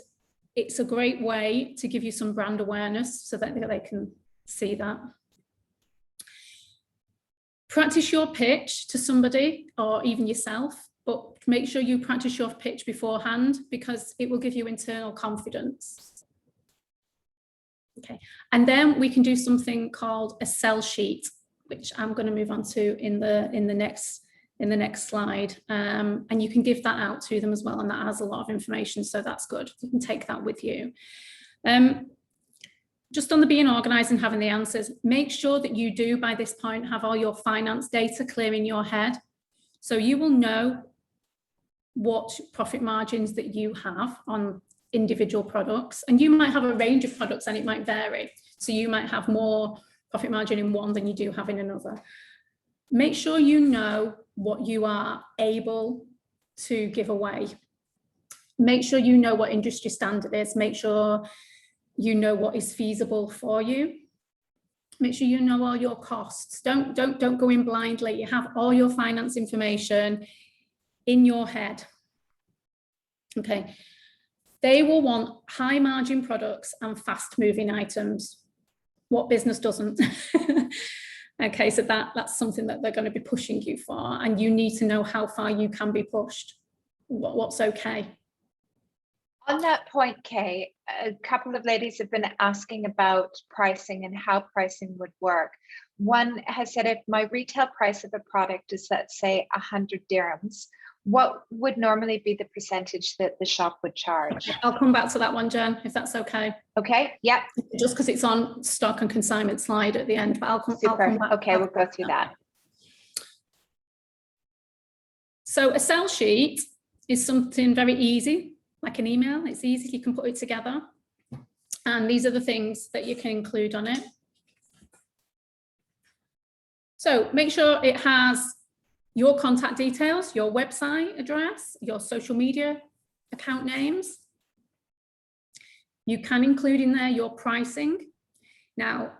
it's a great way to give you some brand awareness so that they can see that. Practice your pitch to somebody or even yourself, but make sure you practice your pitch beforehand, because it will give you internal confidence. Okay, and then we can do something called a sell sheet, which I'm going to move on to in the next slide, and you can give that out to them as well, and that has a lot of information, so that's good. You can take that with you. Just on the being organised and having the answers, make sure that you do by this point have all your finance data clear in your head, so you will know what profit margins that you have on individual products, and you might have a range of products and it might vary, so you might have more profit margin in one than you do have in another. Make sure you know what you are able to give away. Make sure you know what industry standard is. Make sure you know what is feasible for you. Make sure you know all your costs. Don't go in blindly. You have all your finance information in your head. Okay. They will want high margin products and fast moving items. What business doesn't? Okay, so that's something that they're going to be pushing you for, and you need to know how far you can be pushed, what's okay. On that point, Kay, a couple of ladies have been asking about pricing and how pricing would work. One has said, if my retail price of a product is, let's say, 100 dirhams, what would normally be the percentage that the shop would charge? I'll come back to that one, Jen, if that's okay. Okay, yeah. Just because it's on stock and consignment slide at the end, but I'll come back. Okay, we'll go through that. So a sell sheet is something very easy, like an email. It's easy, you can put it together. And these are the things that you can include on it. So make sure it has your contact details, your website address, your social media account names. You can include in there your pricing. Now,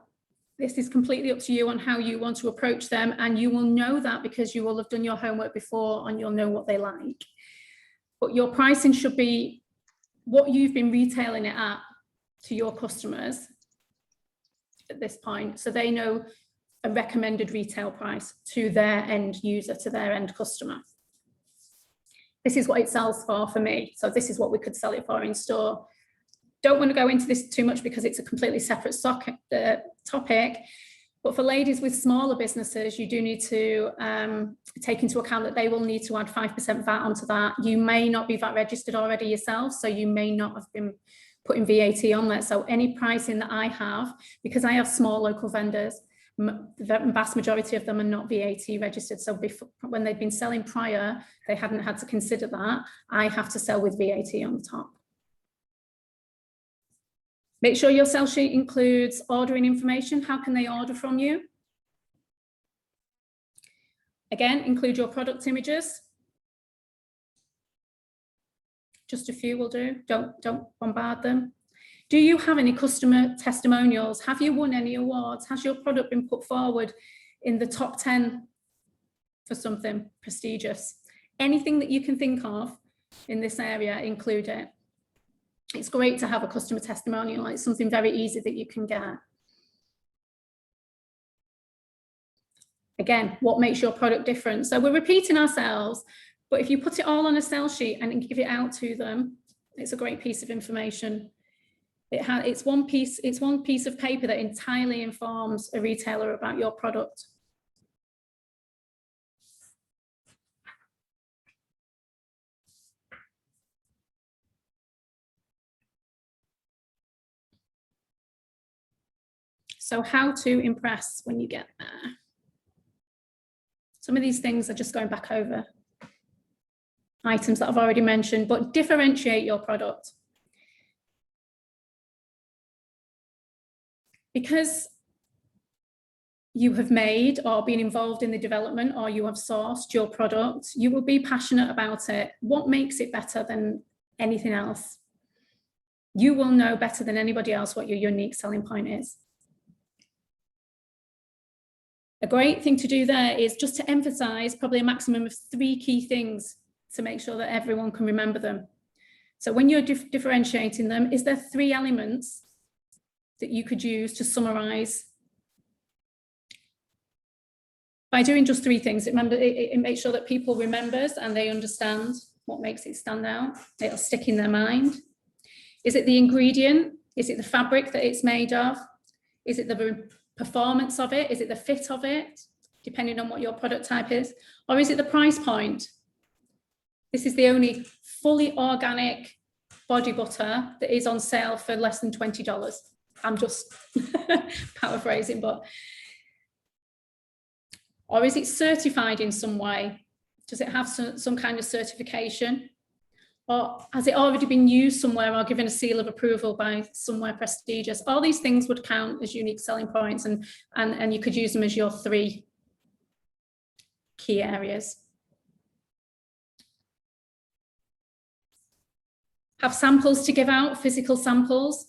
this is completely up to you on how you want to approach them, and you will know that because you will have done your homework before and you'll know what they like. But your pricing should be what you've been retailing it at to your customers at this point, so they know a recommended retail price to their end user, to their end customer. This is what it sells for me. So this is what we could sell it for in store. Don't want to go into this too much because it's a completely separate topic. But for ladies with smaller businesses, you do need to take into account that they will need to add 5% VAT onto that. You may not be VAT registered already yourself, so you may not have been putting VAT on there. So any pricing that I have, because I have small local vendors, the vast majority of them are not VAT registered. So before, when they've been selling prior, they hadn't had to consider that. I have to sell with VAT on the top. Make sure your sell sheet includes ordering information. How can they order from you? Again, include your product images. Just a few will do. Don't bombard them. Do you have any customer testimonials? Have you won any awards? Has your product been put forward in the top 10 for something prestigious? Anything that you can think of in this area, include it. It's great to have a customer testimonial. It's something very easy that you can get. Again, what makes your product different? So we're repeating ourselves, but if you put it all on a sell sheet and give it out to them, it's a great piece of information. It's one piece of paper that entirely informs a retailer about your product. So how to impress when you get there. Some of these things are just going back over items that I've already mentioned, but differentiate your product. Because you have made or been involved in the development or you have sourced your product, you will be passionate about it. What makes it better than anything else? You will know better than anybody else what your unique selling point is. A great thing to do there is just to emphasize probably a maximum of 3 key things to make sure that everyone can remember them. So when you're differentiating them, is there 3 elements that you could use to summarize? By doing just 3 things, it makes sure that people remembers and they understand what makes it stand out. It'll stick in their mind. Is it the ingredient? Is it the fabric that it's made of? Is it the performance of it? Is it the fit of it, depending on what your product type is? Or is it the price point? This is the only fully organic body butter that is on sale for less than $20. I'm just paraphrasing, but, or is it certified in some way? Does it have some kind of certification? Or has it already been used somewhere or given a seal of approval by somewhere prestigious? All these things would count as unique selling points, and you could use them as your 3 key areas. Have samples to give out, physical samples.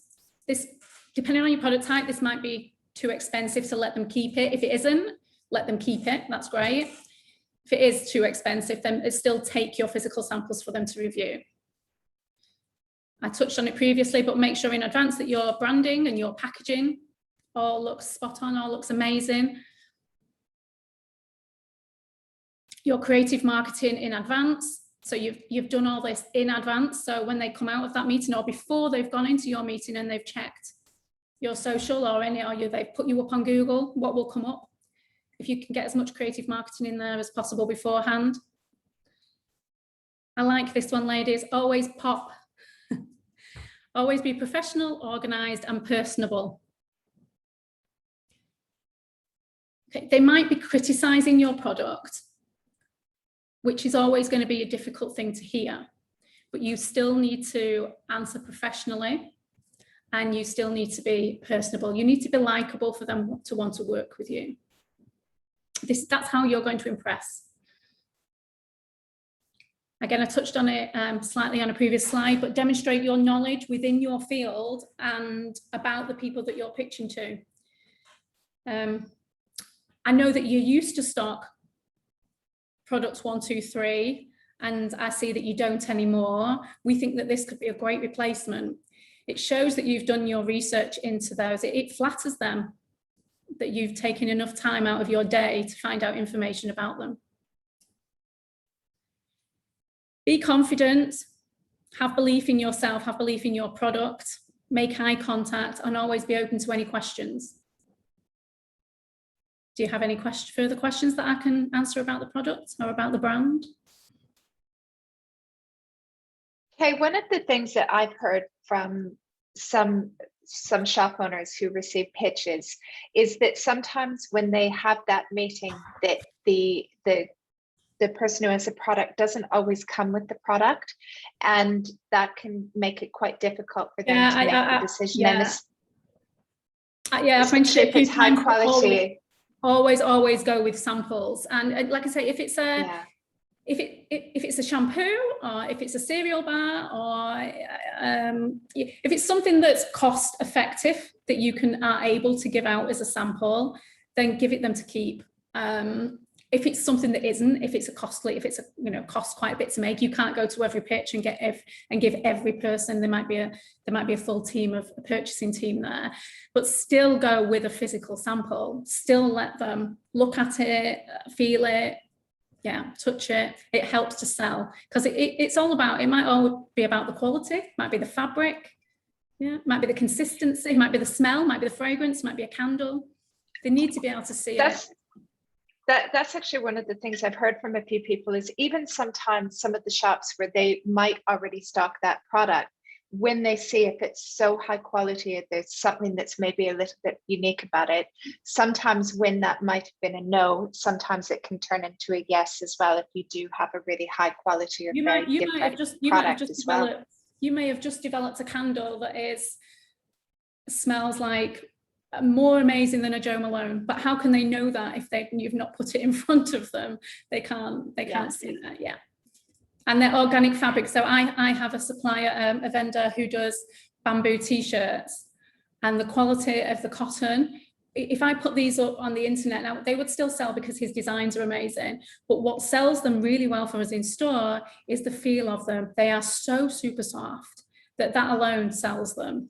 This, depending on your product type, this might be too expensive to let them keep it. If it isn't, let them keep it, that's great. If it is too expensive, then still take your physical samples for them to review. I touched on it previously, but make sure in advance that your branding and your packaging all looks spot on, all looks amazing. Your creative marketing in advance. So you've done all this in advance. So when they come out of that meeting or before they've gone into your meeting and they've checked your social or they've put you up on Google, what will come up? If you can get as much creative marketing in there as possible beforehand. I like this one, ladies. Always pop. Always be professional, organized, and personable. Okay, they might be criticizing your product, which is always going to be a difficult thing to hear, but you still need to answer professionally and you still need to be personable. You need to be likable for them to want to work with you. That's how you're going to impress. Again, I touched on it slightly on a previous slide, but demonstrate your knowledge within your field and about the people that you're pitching to. I know that you used to stock products 1, 2, 3, and I see that you don't anymore. We think that this could be a great replacement. It shows that you've done your research into those. It flatters them that you've taken enough time out of your day to find out information about them. Be confident, have belief in yourself, have belief in your product, make eye contact, and always be open to any questions. Do you have any further questions that I can answer about the product or about the brand? Okay, one of the things that I've heard from some shop owners who receive pitches is that sometimes when they have that meeting, that the person who has the product doesn't always come with the product, and that can make it quite difficult for them to make the decision. Especially if it's high quality. Always go with samples, and like I say, if it's a if it's a shampoo, or if it's a cereal bar, or if it's something that's cost effective that you are able to give out as a sample, then give it them to keep. If it's something that isn't, if it's costs quite a bit to make, you can't go to every pitch and give every person. There might be a full team of a purchasing team there, but still go with a physical sample. Still let them look at it, feel it, touch it. It helps to sell, because it's all about. It might all be about the quality, it might be the fabric, might be the consistency, it might be the smell, might be the fragrance, might be a candle. They need to be able to see it. That's actually one of the things I've heard from a few people, is even sometimes some of the shops where they might already stock that product, when they see if it's so high quality, if there's something that's maybe a little bit unique about it, sometimes when that might have been a no, sometimes it can turn into a yes as well, if you do have a really high quality or very different product as well. You may have just developed a candle that smells like more amazing than a Jo Malone, but how can they know that if you've not put it in front of them? They can't see that. And they're organic fabric. So I have a supplier, a vendor who does bamboo t-shirts, and the quality of the cotton, if I put these up on the internet now, they would still sell because his designs are amazing. But what sells them really well for us in store is the feel of them. They are so super soft that alone sells them.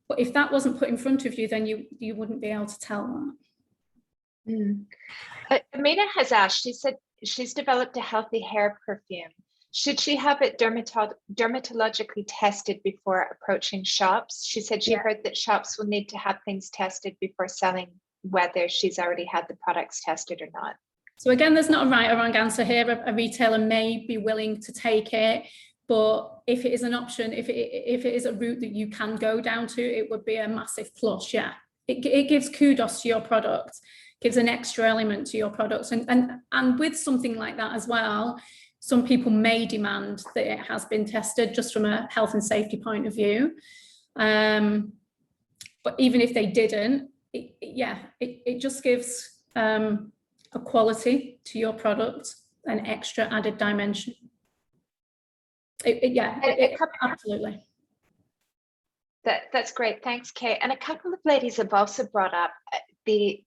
But if that wasn't put in front of you, then you wouldn't be able to tell that. Amina has asked, she said she's developed a healthy hair perfume. Should she have it dermatologically tested before approaching shops? She said she heard that shops will need to have things tested before selling, whether she's already had the products tested or not. So again, there's not a right or wrong answer here. A retailer may be willing to take it, but if it is an option, if it is a route that you can go down to, it would be a massive plus. It gives kudos to your product, gives an extra element to your products, and with something like that as well, some people may demand that it has been tested just from a health and safety point of view. But even if they didn't, it just gives a quality to your product, an extra added dimension. Absolutely. That's great. Thanks, Kay. And a couple of ladies have also brought up the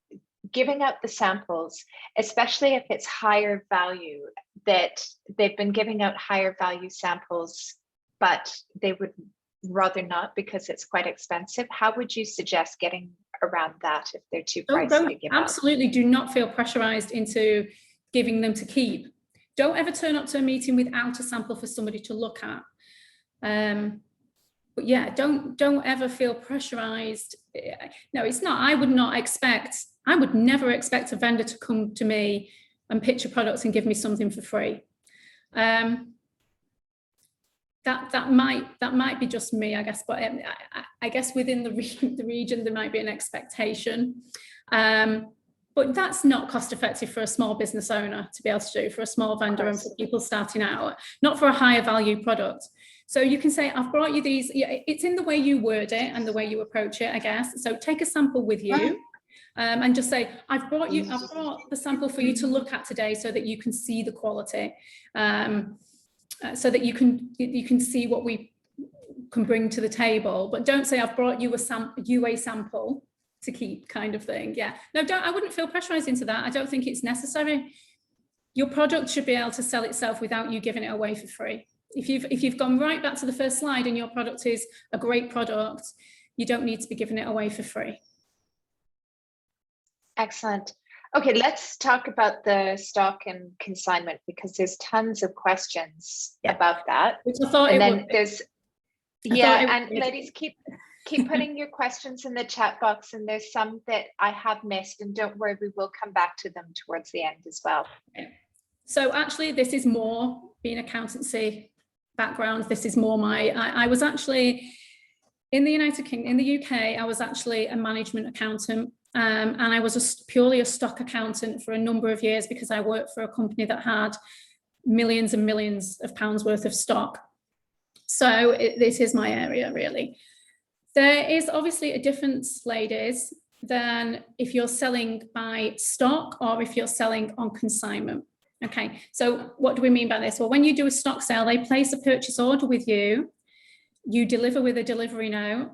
giving out the samples, especially if it's higher value, that they've been giving out higher value samples, but they would rather not because it's quite expensive. How would you suggest getting around that if they're too pricey to give out? Absolutely do not feel pressurized into giving them to keep. Don't ever turn up to a meeting without a sample for somebody to look at. But yeah, don't ever feel pressurized. No, it's not. I would never expect a vendor to come to me and pitch a product and give me something for free. That might be just me, I guess, but I guess within the region there might be an expectation. But that's not cost effective for a small business owner to be able to do, for a small vendor and for people starting out, not for a higher value product. So you can say, I've brought you these, it's in the way you word it and the way you approach it, I guess. So take a sample with you. And just say, I've brought the sample for you to look at today so that you can see the quality, so that you can see what we can bring to the table. But don't say, I've brought you a sample to keep, kind of thing. Yeah, no, I wouldn't feel pressurized into that. I don't think it's necessary. Your product should be able to sell itself without you giving it away for free. If you've gone right back to the first slide and your product is a great product, you don't need to be giving it away for free. Excellent. Okay, let's talk about the stock and consignment, because there's tons of questions about that. Which I thought and it then would be. there's and ladies, keep putting your questions in the chat box, and there's some that I have missed, and don't worry, we will come back to them towards the end as well. So actually, this is more being accountancy background. This is more I was actually in the United Kingdom, in the UK, I was actually a management accountant. And I was purely a stock accountant for a number of years because I worked for a company that had millions and millions of pounds worth of stock. So this is my area, really. There is obviously a difference, ladies, than if you're selling by stock or if you're selling on consignment. Okay, so what do we mean by this? Well, when you do a stock sale, they place a purchase order with you, you deliver with a delivery note,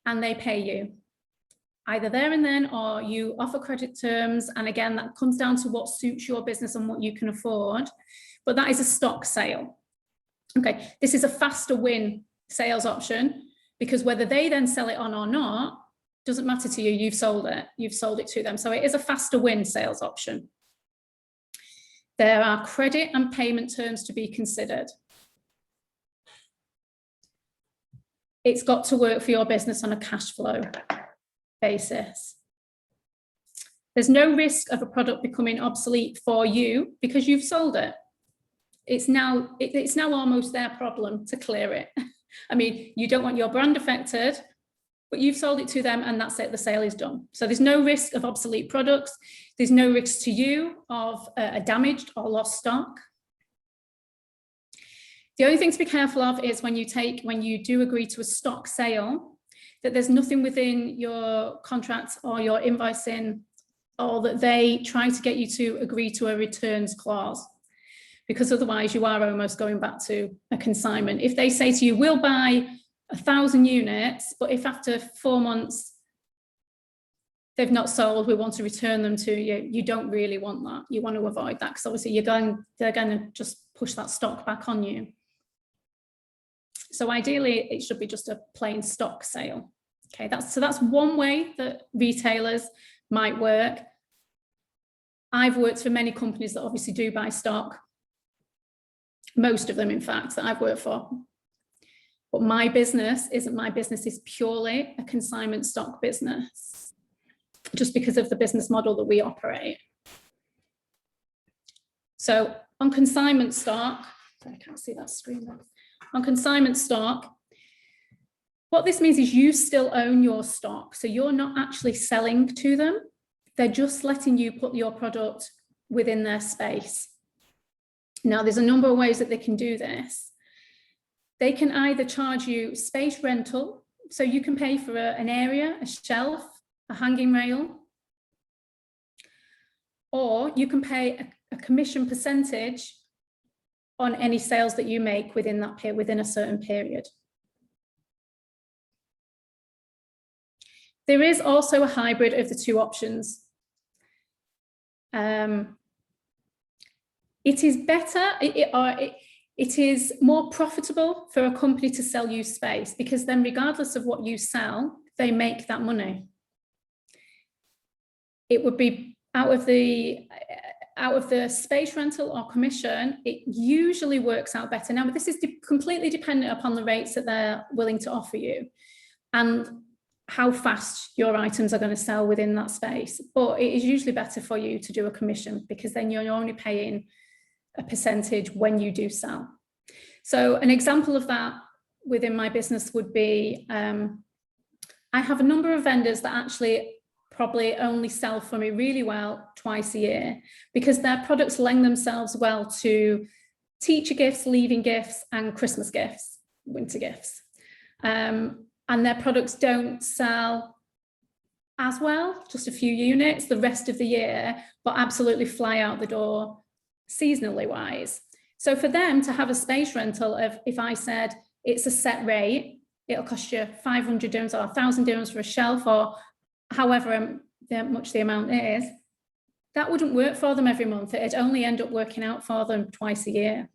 and they pay you either there and then, or you offer credit terms. And again, that comes down to what suits your business and what you can afford. But that is a stock sale. Okay, this is a faster win sales option, because whether they then sell it on or not, doesn't matter to you, you've sold it to them. So it is a faster win sales option. There are credit and payment terms to be considered. It's got to work for your business on a cash flow basis. There's no risk of a product becoming obsolete for you because you've sold it. It's now almost their problem to clear it. I mean, you don't want your brand affected, but you've sold it to them and that's it, the sale is done. So there's no risk of obsolete products. There's no risk to you of a damaged or lost stock. The only thing to be careful of is when you do agree to a stock sale, that there's nothing within your contract or your invoicing, or that they try to get you to agree to a returns clause, because otherwise you are almost going back to a consignment. If they say to you, we'll buy 1,000 units, but if after 4 months they've not sold, we want to return them to you, you don't really want that. You want to avoid that, because obviously they're going to just push that stock back on you. So ideally, it should be just a plain stock sale. Okay, that's one way that retailers might work. I've worked for many companies that obviously do buy stock. Most of them, in fact, that I've worked for. But my business isn't. My business is purely a consignment stock business, just because of the business model that we operate. So on consignment stock, I can't see that screen there. On consignment stock, what this means is you still own your stock. So you're not actually selling to them. They're just letting you put your product within their space. Now, there's a number of ways that they can do this. They can either charge you space rental. So you can pay for an area, a shelf, a hanging rail. Or you can pay a commission percentage on any sales that you make within a certain period. There is also a hybrid of the two options. It is better, it is more profitable for a company to sell you space, because then regardless of what you sell, they make that money. It would be out of the space rental or commission, it usually works out better. Now, this is completely dependent upon the rates that they're willing to offer you and how fast your items are going to sell within that space. But it is usually better for you to do a commission, because then you're only paying a percentage when you do sell. So an example of that within my business would be, I have a number of vendors that actually probably only sell for me really well twice a year, because their products lend themselves well to teacher gifts, leaving gifts, and Christmas gifts, winter gifts. And their products don't sell as well, just a few units the rest of the year, but absolutely fly out the door seasonally wise. So for them to have a space rental of, if I said it's a set rate, it'll cost you 500 dirhams or 1,000 dirhams for a shelf, or however much the amount is, that wouldn't work for them every month. It'd only end up working out for them twice a year.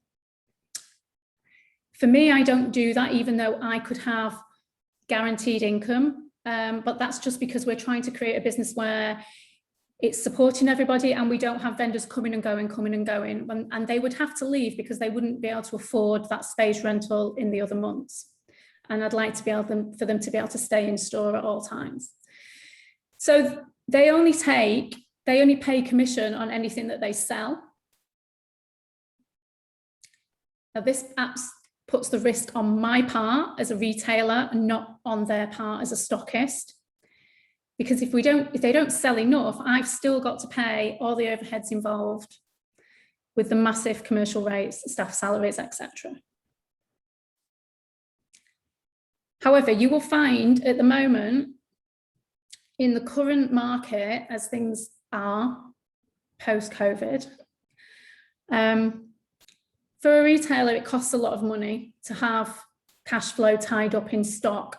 For me, I don't do that, even though I could have guaranteed income. But that's just because we're trying to create a business where it's supporting everybody and we don't have vendors coming and going, and they would have to leave because they wouldn't be able to afford that space rental in the other months. And I'd like to be able for them to be able to stay in store at all times. So they only pay commission on anything that they sell. Now this puts the risk on my part as a retailer and not on their part as a stockist. Because if they don't sell enough, I've still got to pay all the overheads involved with the massive commercial rates, staff salaries, etc. However, you will find at the moment in the current market, as things are post-COVID, for a retailer, it costs a lot of money to have cash flow tied up in stock.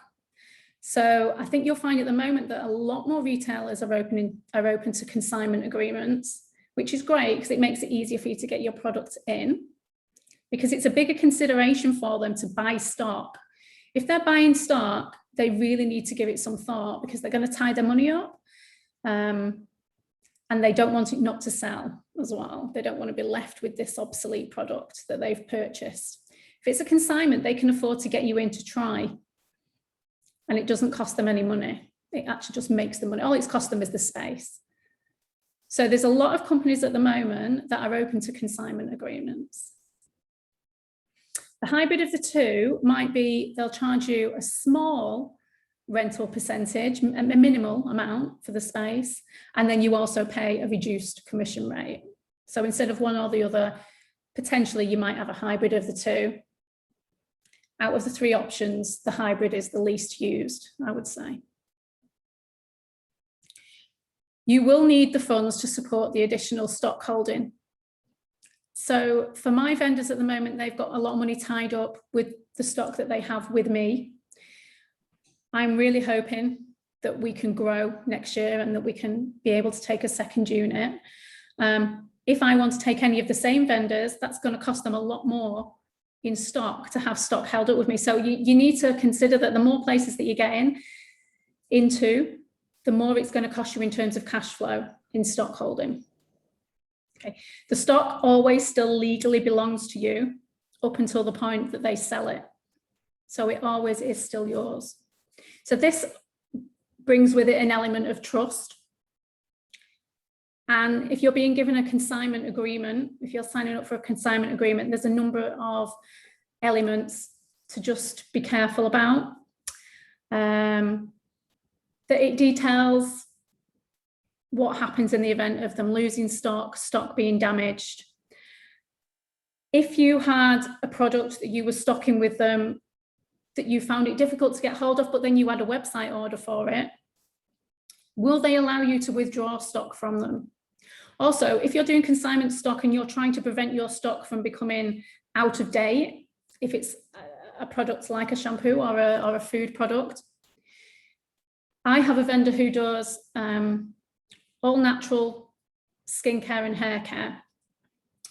So I think you'll find at the moment that a lot more retailers are open to consignment agreements, which is great because it makes it easier for you to get your products in, because it's a bigger consideration for them to buy stock. If they're buying stock, they really need to give it some thought because they're going to tie their money up, and they don't want it not to sell as well. They don't want to be left with this obsolete product that they've purchased. If it's a consignment, they can afford to get you in to try, and it doesn't cost them any money. It actually just makes them money. All it's cost them is the space. So there's a lot of companies at the moment that are open to consignment agreements. The hybrid of the two might be they'll charge you a small rental percentage, a minimal amount for the space, and then you also pay a reduced commission rate. So instead of one or the other, potentially you might have a hybrid of the two. Out of the three options, the hybrid is the least used, I would say. You will need the funds to support the additional stock holding. So for my vendors at the moment, they've got a lot of money tied up with the stock that they have with me. I'm really hoping that we can grow next year and that we can be able to take a second unit. If I want to take any of the same vendors, that's going to cost them a lot more in stock to have stock held up with me. So you need to consider that the more places that you get into, the more it's going to cost you in terms of cash flow in stock holding. Okay. The stock always still legally belongs to you up until the point that they sell it. So it always is still yours. So this brings with it an element of trust. And if you're being given a consignment agreement, if you're signing up for a consignment agreement, there's a number of elements to just be careful about. That it details what happens in the event of them losing stock, stock being damaged. If you had a product that you were stocking with them that you found it difficult to get hold of, but then you had a website order for it, will they allow you to withdraw stock from them? Also, if you're doing consignment stock and you're trying to prevent your stock from becoming out of date, if it's a product like a shampoo or a food product, I have a vendor who does all natural skincare and hair care,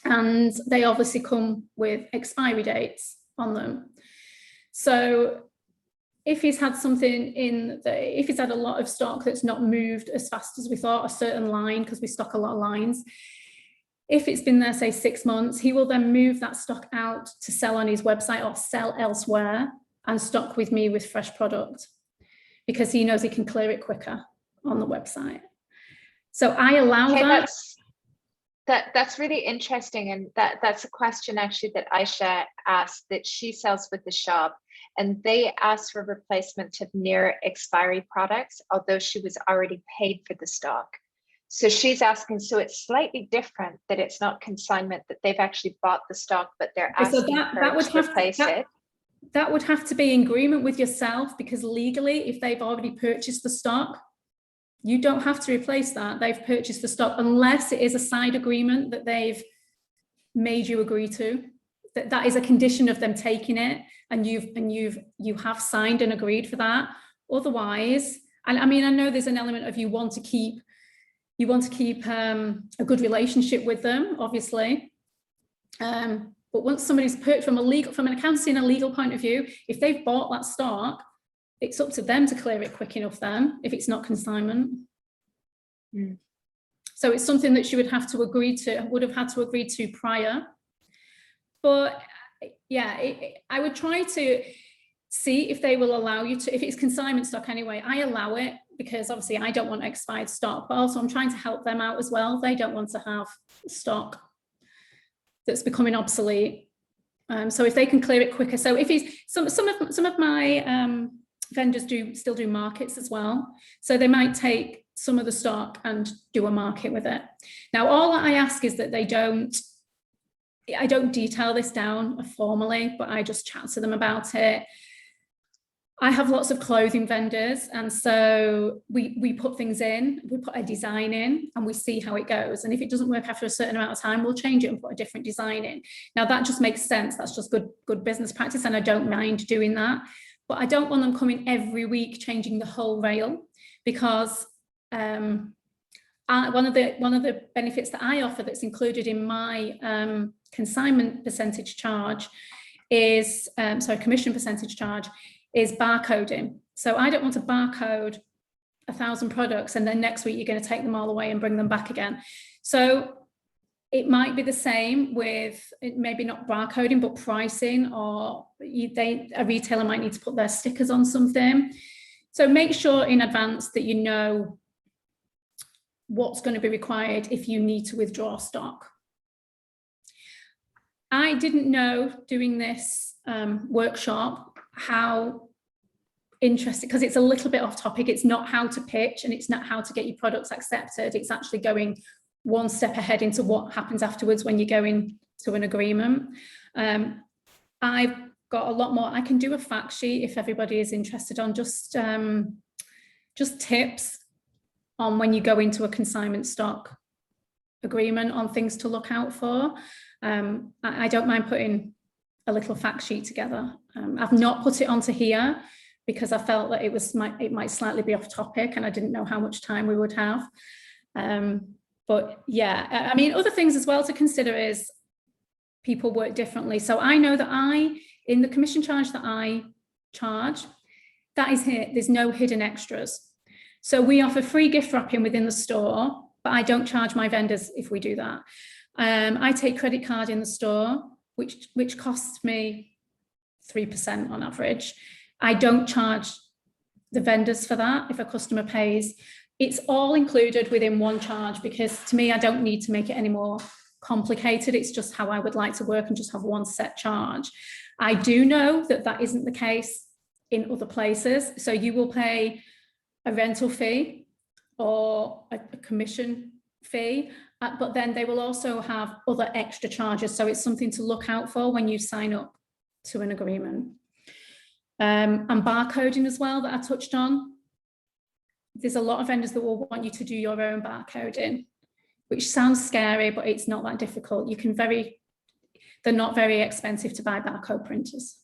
and they obviously come with expiry dates on them. So if he's had something if he's had a lot of stock that's not moved as fast as we thought, a certain line, because we stock a lot of lines, if it's been there, say 6 months, he will then move that stock out to sell on his website or sell elsewhere and stock with me with fresh product, because he knows he can clear it quicker on the website. So I allow That's really interesting, and that's a question actually that Aisha asked, that she sells with the shop, and they asked for replacement of near expiry products, although she was already paid for the stock. So she's asking, so it's slightly different, that it's not consignment, that they've actually bought the stock, but they're asking to replace it. That would have to be in agreement with yourself, because legally, if they've already purchased the stock, You don't have to replace that. They've purchased the stock unless it is a side agreement that they've made you agree to. That is a condition of them taking it, and you have signed and agreed for that. Otherwise, and I mean, I know there's an element of you want to keep a good relationship with them, obviously. But once somebody's purchased from an accountancy and a legal point of view, if they've bought that stock, it's up to them to clear it quick enough then, if it's not consignment. Mm. So it's something that she would have to agree to prior. But yeah, I would try to see if they will allow you to, if it's consignment stock anyway, I allow it because obviously I don't want expired stock, but also I'm trying to help them out as well. They don't want to have stock that's becoming obsolete. So if they can clear it quicker. So if it's some of my vendors still do markets as well. So they might take some of the stock and do a market with it. Now, all I ask is that I don't detail this down formally, but I just chat to them about it. I have lots of clothing vendors, and so we put things in, we put a design in, and we see how it goes. And if it doesn't work after a certain amount of time, we'll change it and put a different design in. Now that just makes sense. That's just good business practice, and I don't mind doing that. But I don't want them coming every week changing the whole rail, because one of the benefits that I offer that's included in my consignment percentage charge is commission percentage charge is barcoding. So I don't want to barcode 1,000 products and then next week you're going to take them all away and bring them back again. So it might be the same with maybe not barcoding, but pricing, or a retailer might need to put their stickers on something. So make sure in advance that you know what's going to be required if you need to withdraw stock. I didn't know doing this workshop how interesting, because it's a little bit off topic. It's not how to pitch and it's not how to get your products accepted. It's actually going one step ahead into what happens afterwards when you go into an agreement. I've got a lot more. I can do a fact sheet if everybody is interested on just tips on when you go into a consignment stock agreement on things to look out for. I don't mind putting a little fact sheet together. I've not put it onto here because I felt that it might slightly be off topic and I didn't know how much time we would have. But yeah, I mean, other things as well to consider is people work differently. So I know that in the commission charge that I charge, that is here, there's no hidden extras. So we offer free gift wrapping within the store, but I don't charge my vendors if we do that. I take credit card in the store, which costs me 3% on average. I don't charge the vendors for that if a customer pays. It's all included within one charge because to me, I don't need to make it any more complicated. It's just how I would like to work and just have one set charge. I do know that that isn't the case in other places. So you will pay a rental fee or a commission fee, but then they will also have other extra charges. So it's something to look out for when you sign up to an agreement. And barcoding as well that I touched on. There's a lot of vendors that will want you to do your own barcoding, which sounds scary, but it's not that difficult. They're not very expensive to buy barcode printers.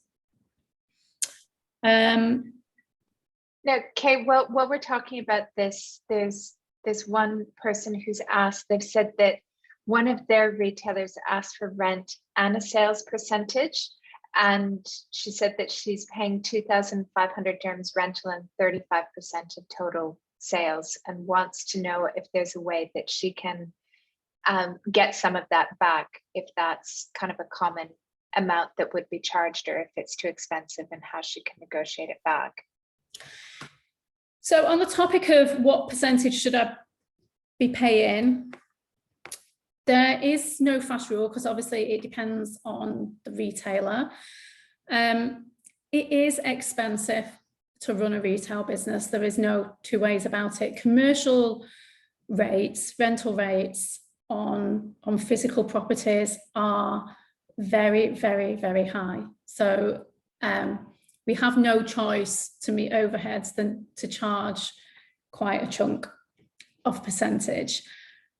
Now, Kay, while we're talking about this, there's one person who's asked, they've said that one of their retailers asked for rent and a sales percentage. And she said that she's paying 2,500 dirhams rental and 35% of total sales, and wants to know if there's a way that she can get some of that back, if that's kind of a common amount that would be charged, or if it's too expensive, and how she can negotiate it back. So on the topic of what percentage should I be paying, there is no fast rule because obviously it depends on the retailer. It is expensive to run a retail business. There is no two ways about it. Commercial rates, rental rates on physical properties are very, very, very high. So we have no choice to meet overheads than to charge quite a chunk of percentage.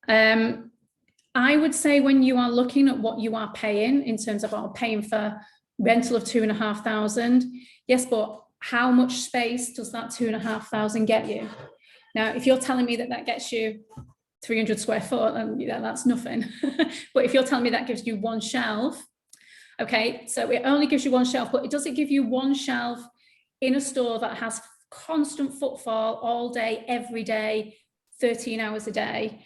I would say when you are looking at what you are paying in terms of paying for rental of 2,500, yes, but how much space does that 2,500 get you? Now, if you're telling me that that gets you 300 square foot, and that's nothing. But if you're telling me that gives you one shelf, okay, so it only gives you one shelf, but does it give you one shelf in a store that has constant footfall all day, every day, 13 hours a day?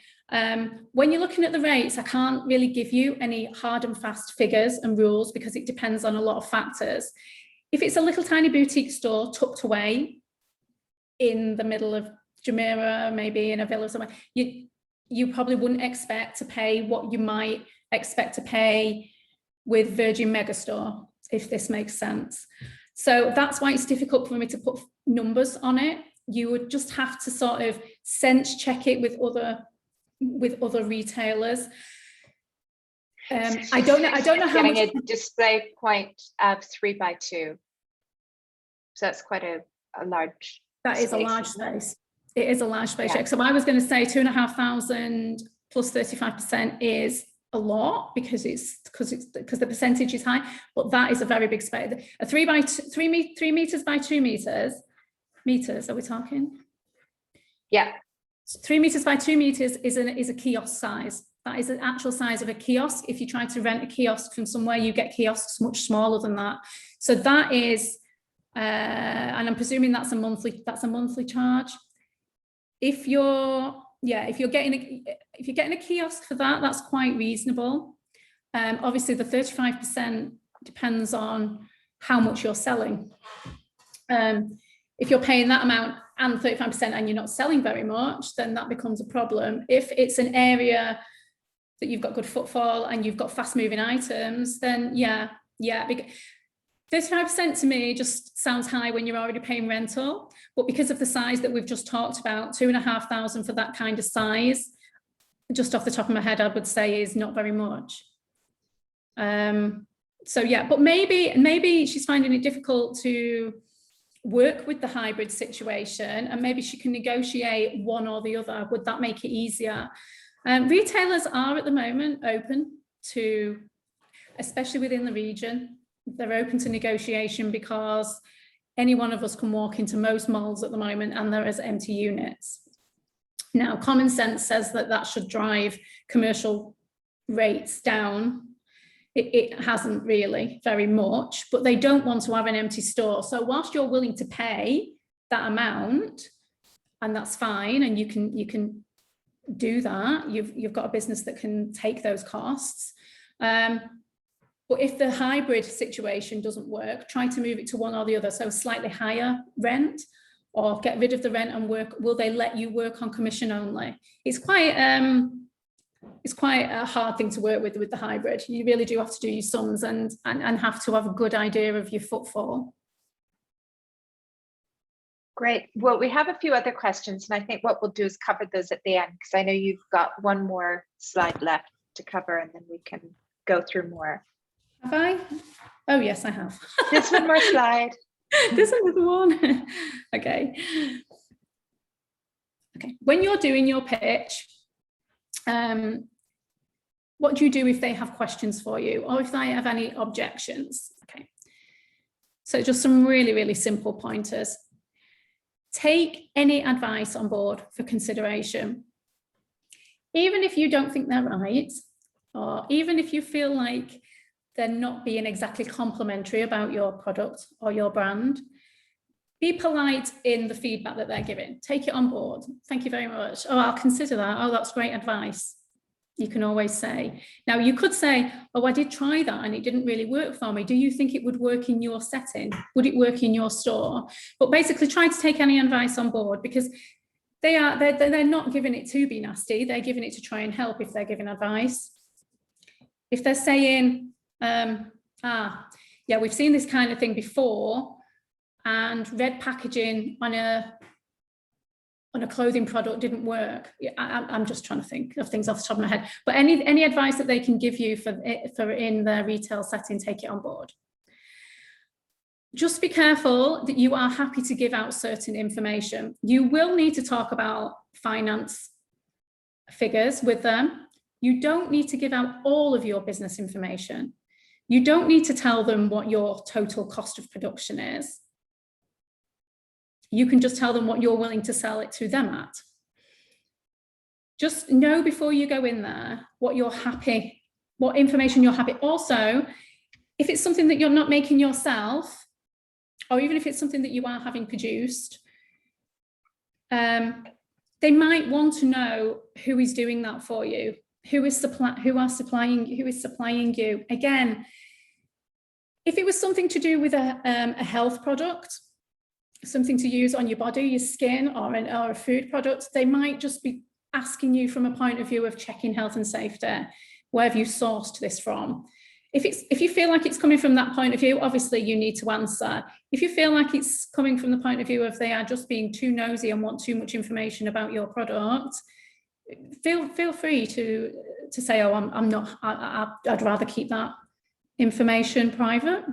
When you're looking at the rates, I can't really give you any hard and fast figures and rules because it depends on a lot of factors. If it's a little tiny boutique store tucked away in the middle of Jumeirah, maybe in a villa somewhere, you probably wouldn't expect to pay what you might expect to pay with Virgin Megastore, if this makes sense. So that's why it's difficult for me to put numbers on it. You would just have to sort of sense check it with other retailers. I don't know how much. Getting a display point of 3x2, so that's quite a large. That is a large space. It is a large space. Yeah. So I was going to say 2,500 plus 35% is a lot because the percentage is high, but that is a very big space. A 3 meters by 2 meters. Are we talking? Yeah. 3 meters by 2 meters is a kiosk size. That is an actual size of a kiosk. If you try to rent a kiosk from somewhere, you get kiosks much smaller than that. So that is, and I'm presuming that's a monthly charge. If you're getting a kiosk for that, that's quite reasonable. Obviously, the 35% depends on how much you're selling. If you're paying that amount and 35% and you're not selling very much, then that becomes a problem. If it's an area that you've got good footfall and you've got fast moving items, then yeah. 35% to me just sounds high when you're already paying rental, but because of the size that we've just talked about, 2,500 for that kind of size, just off the top of my head, I would say is not very much. So yeah, but maybe she's finding it difficult to work with the hybrid situation, and maybe she can negotiate one or the other. Would that make it easier? Retailers are at the moment open to, especially within the region, they're open to negotiation because any one of us can walk into most malls at the moment and there is empty units. Now, common sense says that that should drive commercial rates down. It hasn't really very much, but they don't want to have an empty store. So whilst you're willing to pay that amount, and that's fine, and you can do that, you've got a business that can take those costs. But if the hybrid situation doesn't work, try to move it to one or the other. So slightly higher rent, or get rid of the rent and work. Will they let you work on commission only? It's quite a hard thing to work with the hybrid. You really do have to do your sums and have to have a good idea of your footfall. Great. Well, we have a few other questions, and I think what we'll do is cover those at the end, because I know you've got one more slide left to cover, and then we can go through more. Have I? Oh, yes, I have. There's one more slide. There's another one. Okay. When you're doing your pitch, what do you do if they have questions for you, or if they have any objections? Okay. So just some really, really simple pointers. Take any advice on board for consideration. Even if you don't think they're right, or even if you feel like they're not being exactly complimentary about your product or your brand, be polite in the feedback that they're giving. Take it on board. Thank you very much. Oh, I'll consider that. Oh, that's great advice. You can always say. Now, you could say, oh, I did try that and it didn't really work for me. Do you think it would work in your setting? Would it work in your store? But basically try to take any advice on board, because they're not giving it to be nasty. They're giving it to try and help if they're giving advice. If they're saying, yeah, we've seen this kind of thing before, and red packaging on a clothing product didn't work. I'm just trying to think of things off the top of my head. But any advice that they can give you for in their retail setting, take it on board. Just be careful that you are happy to give out certain information. You will need to talk about finance figures with them. You don't need to give out all of your business information. You don't need to tell them what your total cost of production is. You can just tell them what you're willing to sell it to them at. Just know before you go in there what you're happy, what information you're happy. Also, if it's something that you're not making yourself, or even if it's something that you are having produced, they might want to know who is doing that for you, who is supplying you. Again, if it was something to do with a health product, something to use on your body, your skin, or a food product, they might just be asking you from a point of view of checking health and safety. Where have you sourced this from? If you feel like it's coming from that point of view, obviously you need to answer. If you feel like it's coming from the point of view of they are just being too nosy and want too much information about your product, feel free to say, oh, I'm not, I'd rather keep that information private.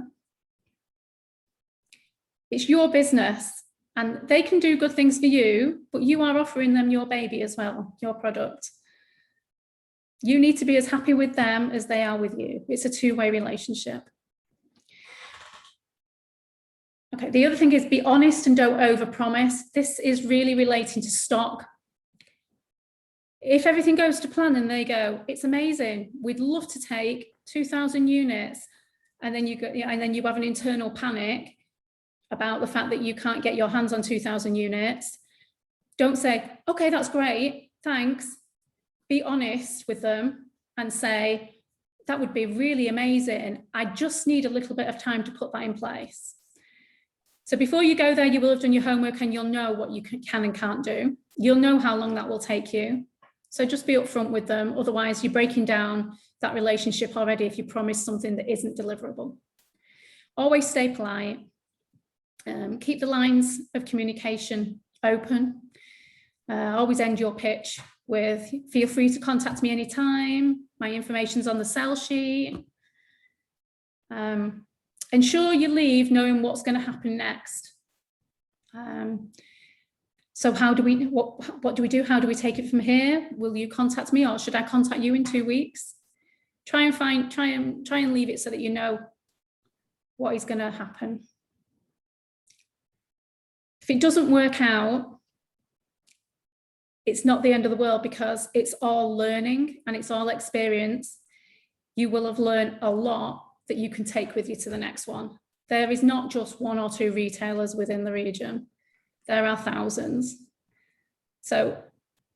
It's your business and they can do good things for you, but you are offering them your baby as well, your product. You need to be as happy with them as they are with you. It's a two-way relationship. Okay, the other thing is be honest and don't overpromise. This is really relating to stock. If everything goes to plan and they go, it's amazing, we'd love to take 2,000 units, and then you have an internal panic about the fact that you can't get your hands on 2,000 units, don't say, okay, that's great, thanks. Be honest with them and say, that would be really amazing. I just need a little bit of time to put that in place. So before you go there, you will have done your homework and you'll know what you can and can't do. You'll know how long that will take you. So just be upfront with them. Otherwise, you're breaking down that relationship already if you promise something that isn't deliverable. Always stay polite. Keep the lines of communication open. Always end your pitch with, feel free to contact me anytime. My information's on the sell sheet. Ensure you leave knowing what's going to happen next. So what do we do? How do we take it from here? Will you contact me or should I contact you in 2 weeks? Try and leave it so that you know what is going to happen. If it doesn't work out, it's not the end of the world because it's all learning and it's all experience. You will have learned a lot that you can take with you to the next one. There is not just 1 or 2 retailers within the region. There are thousands. So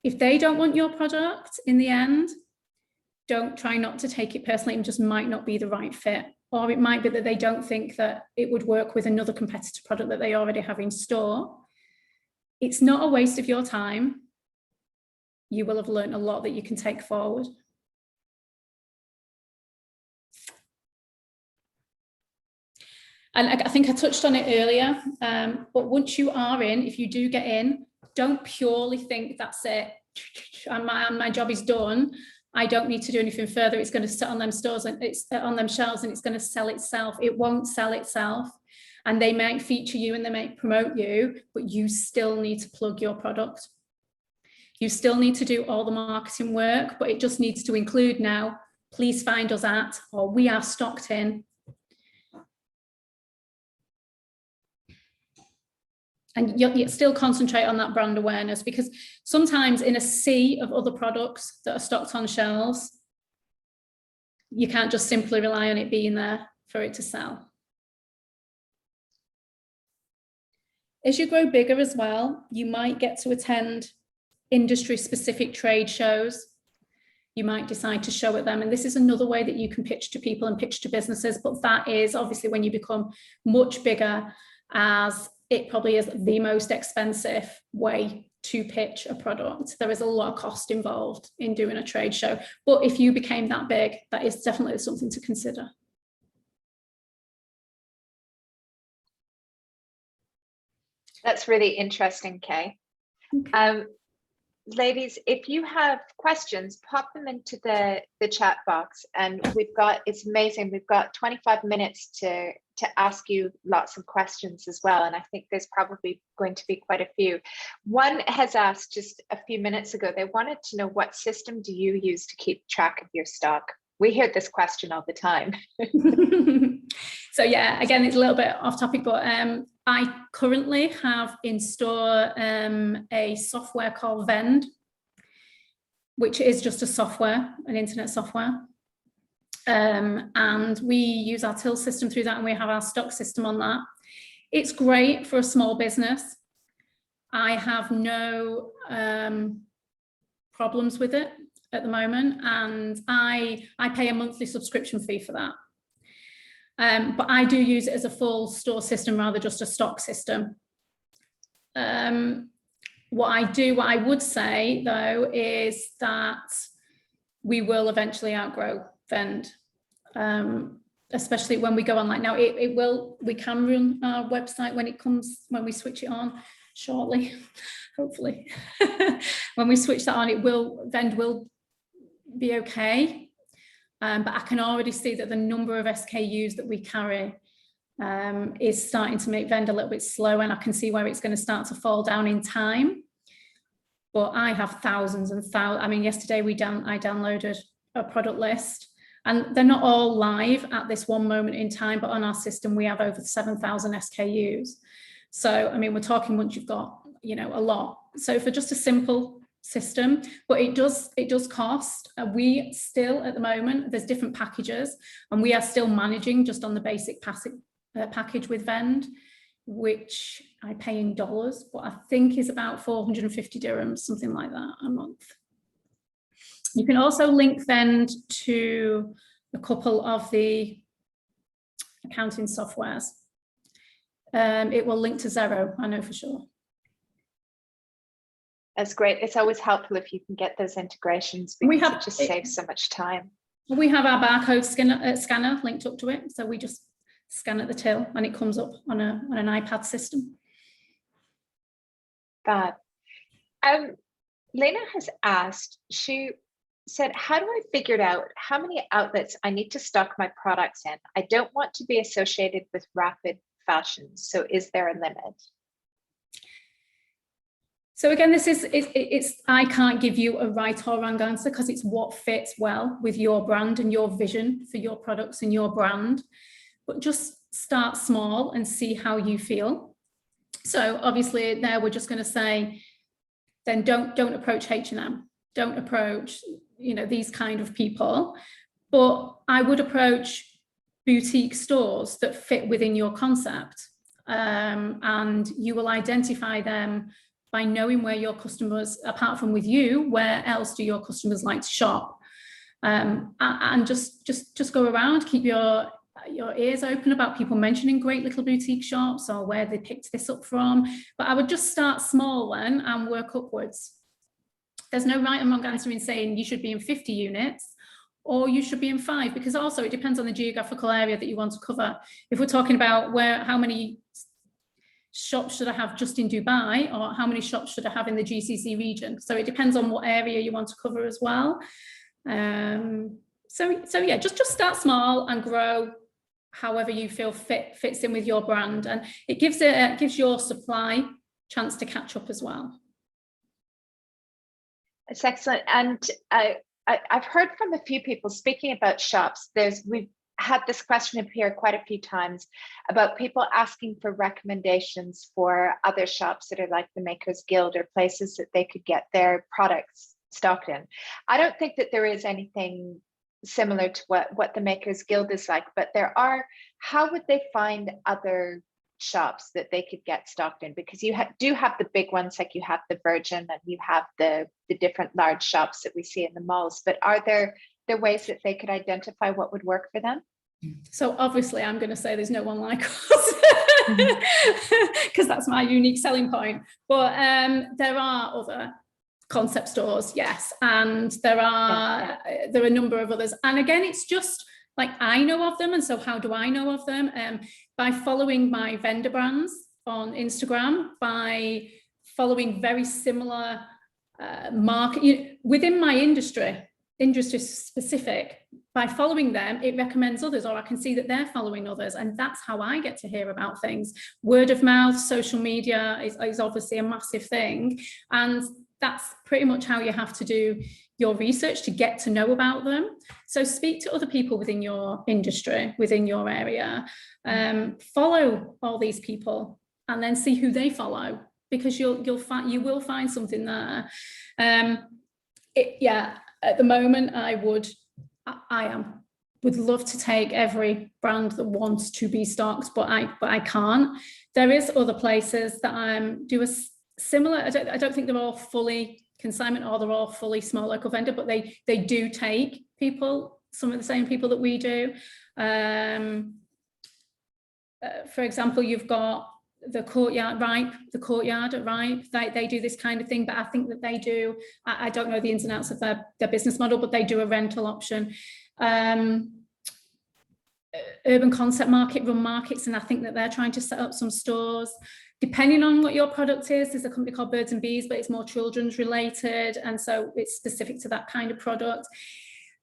if they don't want your product in the end, don't try not to take it personally. It just might not be the right fit. Or it might be that they don't think that it would work with another competitor product that they already have in store. It's not a waste of your time. You will have learned a lot that you can take forward. And I think I touched on it earlier, but once you are in, if you do get in, don't purely think that's it, and my job is done. I don't need to do anything further. It's going to sit on them stores and it's on them shelves and it's going to sell itself. It won't sell itself. And they might feature you and they might promote you, but you still need to plug your product. You still need to do all the marketing work, but it just needs to include now, please find us at, or we are stocked in. And you still concentrate on that brand awareness, because sometimes in a sea of other products that are stocked on shelves, you can't just simply rely on it being there for it to sell. As you grow bigger as well, you might get to attend industry-specific trade shows. You might decide to show at them. And this is another way that you can pitch to people and pitch to businesses. But that is obviously when you become much bigger, as it probably is the most expensive way to pitch a product. There is a lot of cost involved in doing a trade show. But if you became that big, that is definitely something to consider. That's really interesting, Kay. Okay. Ladies, if you have questions, pop them into the chat box, and it's amazing. We've got 25 minutes to to ask you lots of questions as well, and I think there's probably going to be quite a few. One has asked just a few minutes ago, they wanted to know, what system do you use to keep track of your stock? We hear this question all the time. So yeah, again, it's a little bit off topic, but I currently have in store a software called Vend, which is just a software, an internet software. And we use our till system through that, and we have our stock system on that. It's great for a small business. I have no problems with it at the moment, and I pay a monthly subscription fee for that. But I do use it as a full store system rather just a stock system. What I would say though is that we will eventually outgrow Vend, especially when we go online. Now we can run our website when we switch it on shortly, hopefully. When we switch that on, Vend will be okay. But I can already see that the number of SKUs that we carry is starting to make Vend a little bit slow, and I can see where it's going to start to fall down in time. But I have thousands and thousands. I mean, yesterday I downloaded a product list, and they're not all live at this one moment in time, but on our system we have over 7,000 SKUs. So I mean, we're talking once you've got, you know, a lot. So for just a simple system, but it does cost. We still, at the moment, there's different packages, and we are still managing just on the basic package with Vend, which I pay in dollars, but I think is about 450 dirhams, something like that, a month. You can also link Vend to a couple of the accounting softwares. It will link to Xero, I know for sure. That's great. It's always helpful if you can get those integrations, because it just saves so much time. We have our barcode scanner linked up to it, so we just scan at the till and it comes up on an iPad system. Fab. Lena has asked, she said, how do I figure out how many outlets I need to stock my products in? I don't want to be associated with rapid fashion, so is there a limit? So again, I can't give you a right or wrong answer, because it's what fits well with your brand and your vision for your products and your brand. But just start small and see how you feel. So obviously there we're just going to say, then don't approach H&M, don't approach, you know, these kind of people. But I would approach boutique stores that fit within your concept, and you will identify them by knowing where your customers, apart from with you, where else do your customers like to shop? And just go around, keep your ears open about people mentioning great little boutique shops or where they picked this up from. But I would just start small then and work upwards. There's no right and wrong answer in saying you should be in 50 units or you should be in 5, because also it depends on the geographical area that you want to cover. If we're talking about how many shops should I have just in Dubai, or how many shops should I have in the GCC region? So it depends on what area you want to cover as well. So yeah, just start small and grow however you feel fits in with your brand, and it gives your supply chance to catch up as well. It's excellent. And I've heard from a few people speaking about shops. We've had this question appear quite a few times about people asking for recommendations for other shops that are like the Makers Guild, or places that they could get their products stocked in. I don't think that there is anything similar to what the Makers Guild is like, but how would they find other shops that they could get stocked in? Because you do have the big ones, like you have the Virgin and you have the different large shops that we see in the malls, but are there ways that they could identify what would work for them? So obviously I'm going to say there's no one like us, because that's my unique selling point. But there are other concept stores, yes, and there are a number of others. And again, it's just like I know of them, and so how do I know of them? By following my vendor brands on Instagram, by following very similar market within my industry. industry specific. By following them, it recommends others, or I can see that they're following others, and that's how I get to hear about things. Word of mouth, social media is obviously a massive thing, and that's pretty much how you have to do your research to get to know about them. So speak to other people within your industry, within your area, follow all these people, and then see who they follow, because you will find something there. At the moment, I would love to take every brand that wants to be stocked, but I can't. There is other places that do a similar. I don't think they're all fully consignment, or they're all fully small local vendor, but they do take people, some of the same people that we do. For example, you've got the courtyard at Ripe, they do this kind of thing, but I think that they do, I don't know the ins and outs of their business model, but they do a rental option. Urban Concept Market run markets, and I think that they're trying to set up some stores. Depending on what your product is, there's a company called Birds and Bees, but it's more children's related, and so it's specific to that kind of product.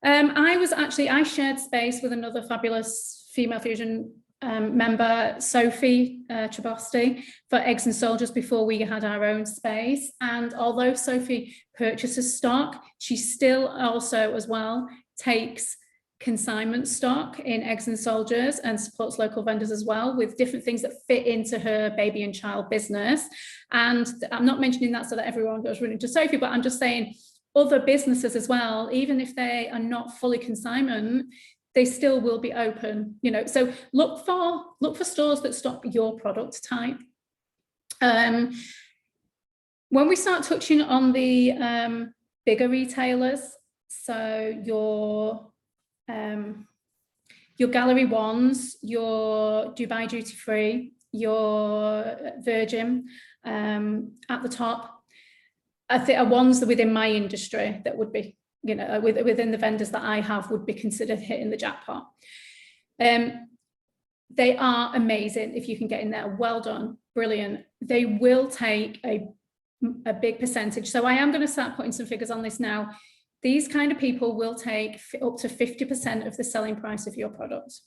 I shared space with another fabulous female fusion member, Sophie Trabosti, for Eggs and Soldiers before we had our own space. And although Sophie purchases stock, she still also as well takes consignment stock in Eggs and Soldiers and supports local vendors as well with different things that fit into her baby and child business. And I'm not mentioning that so that everyone goes running to Sophie, but I'm just saying other businesses as well, even if they are not fully consignment, they still will be open, so look for stores that stock your product type. When we start touching on the bigger retailers, so your Gallery Ones, your Dubai Duty Free, your Virgin at the top, I think are ones that within my industry that would be, within the vendors that I have, would be considered hitting the jackpot. They are amazing if you can get in there. Well done, brilliant. They will take a big percentage. So I am going to start putting some figures on this now. These kind of people will take up to 50% of the selling price of your product.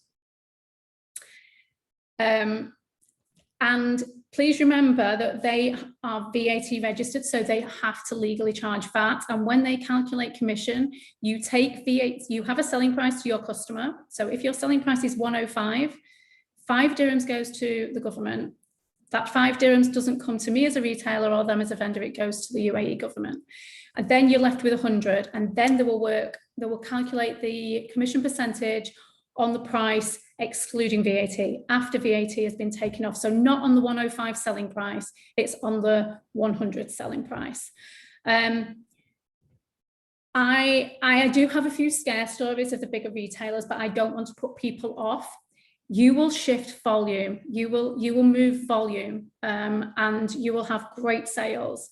And please remember that they are VAT registered, so they have to legally charge VAT. And when they calculate commission, you take VAT, you have a selling price to your customer. So if your selling price is 105, 5 dirhams goes to the government. That 5 dirhams doesn't come to me as a retailer or them as a vendor, it goes to the UAE government. And then you're left with 100, and then they will calculate the commission percentage on the price excluding VAT, after VAT has been taken off. So not on the 105 selling price, it's on the 100 selling price. I do have a few scare stories of the bigger retailers, but I don't want to put people off. You will shift volume, you will move volume, and you will have great sales.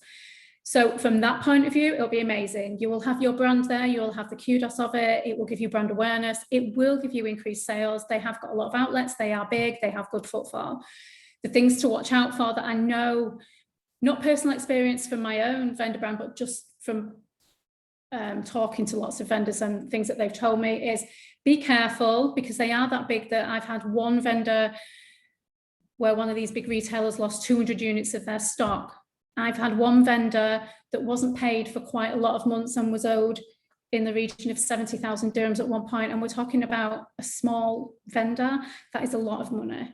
So from that point of view, it'll be amazing. You will have your brand there, you'll have the kudos of it, it will give you brand awareness, it will give you increased sales. They have got a lot of outlets, they are big, they have good footfall. The things to watch out for that I know, not personal experience from my own vendor brand, but just from talking to lots of vendors and things that they've told me, is be careful, because they are that big that I've had one vendor where one of these big retailers lost 200 units of their stock. I've had one vendor that wasn't paid for quite a lot of months and was owed in the region of 70,000 dirhams at one point. And we're talking about a small vendor. That is a lot of money.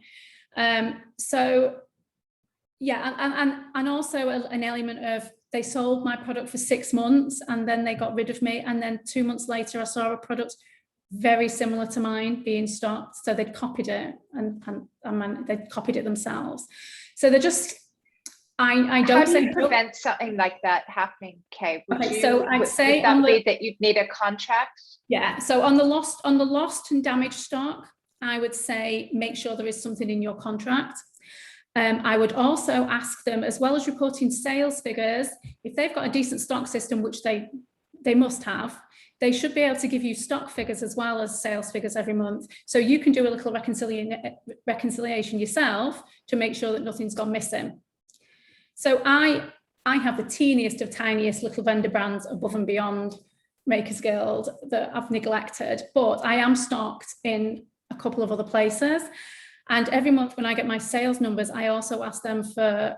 So yeah, and also an element of, they sold my product for 6 months and then they got rid of me. And then 2 months later, I saw a product very similar to mine being stocked. So they'd copied it and they'd copied it themselves. So they're just, I don't. How do you prevent something like that happening, Kay? So I'd say that you'd need a contract. Yeah. So on the lost and damaged stock, I would say make sure there is something in your contract. I would also ask them, as well as reporting sales figures, if they've got a decent stock system, which they must have, they should be able to give you stock figures as well as sales figures every month. So you can do a little reconciliation yourself to make sure that nothing's gone missing. So I have the teeniest of tiniest little vendor brands above and beyond Makers Guild that I've neglected, but I am stocked in a couple of other places. And every month when I get my sales numbers, I also ask them for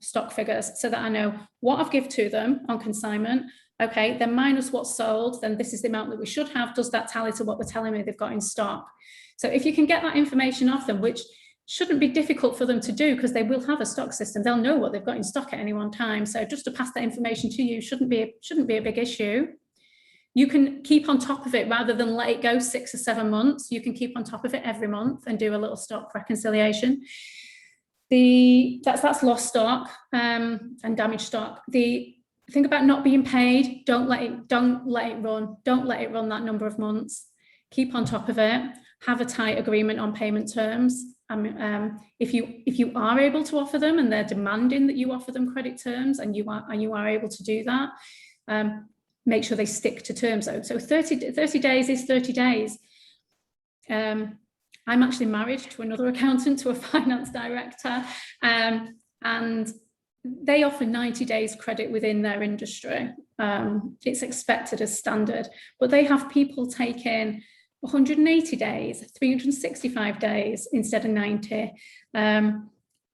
stock figures so that I know what I've given to them on consignment. Okay, then minus what's sold, then this is the amount that we should have. Does that tally to what they're telling me they've got in stock? So if you can get that information off them, which shouldn't be difficult for them to do because they will have a stock system, they'll know what they've got in stock at any one time. So just to pass that information to you shouldn't be a big issue. You can keep on top of it rather than let it go 6 or 7 months. You can keep on top of it every month and do a little stock reconciliation. That's lost stock and damaged stock. The thing about not being paid, don't let it run that number of months. Keep on top of it. Have a tight agreement on payment terms. If you are able to offer them and they're demanding that you offer them credit terms and you are able to do that, make sure they stick to terms though. So 30 days is 30 days. I'm actually married to another accountant, to a finance director, and they offer 90 days credit within their industry. It's expected as standard, but they have people taking 180 days, 365 days instead of 90.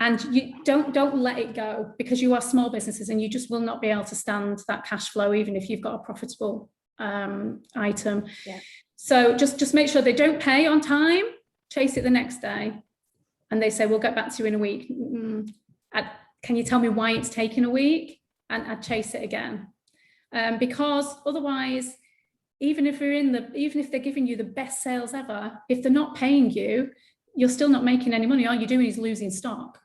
And you don't let it go, because you are small businesses and you just will not be able to stand that cash flow, even if you've got a profitable item. Yeah. So just make sure they don't pay on time, chase it the next day. And they say, we'll get back to you in a week. Can you tell me why it's taken a week? And I'd chase it again. Because otherwise, even if they're giving you the best sales ever, if they're not paying you, you're still not making any money. All you're doing is losing stock.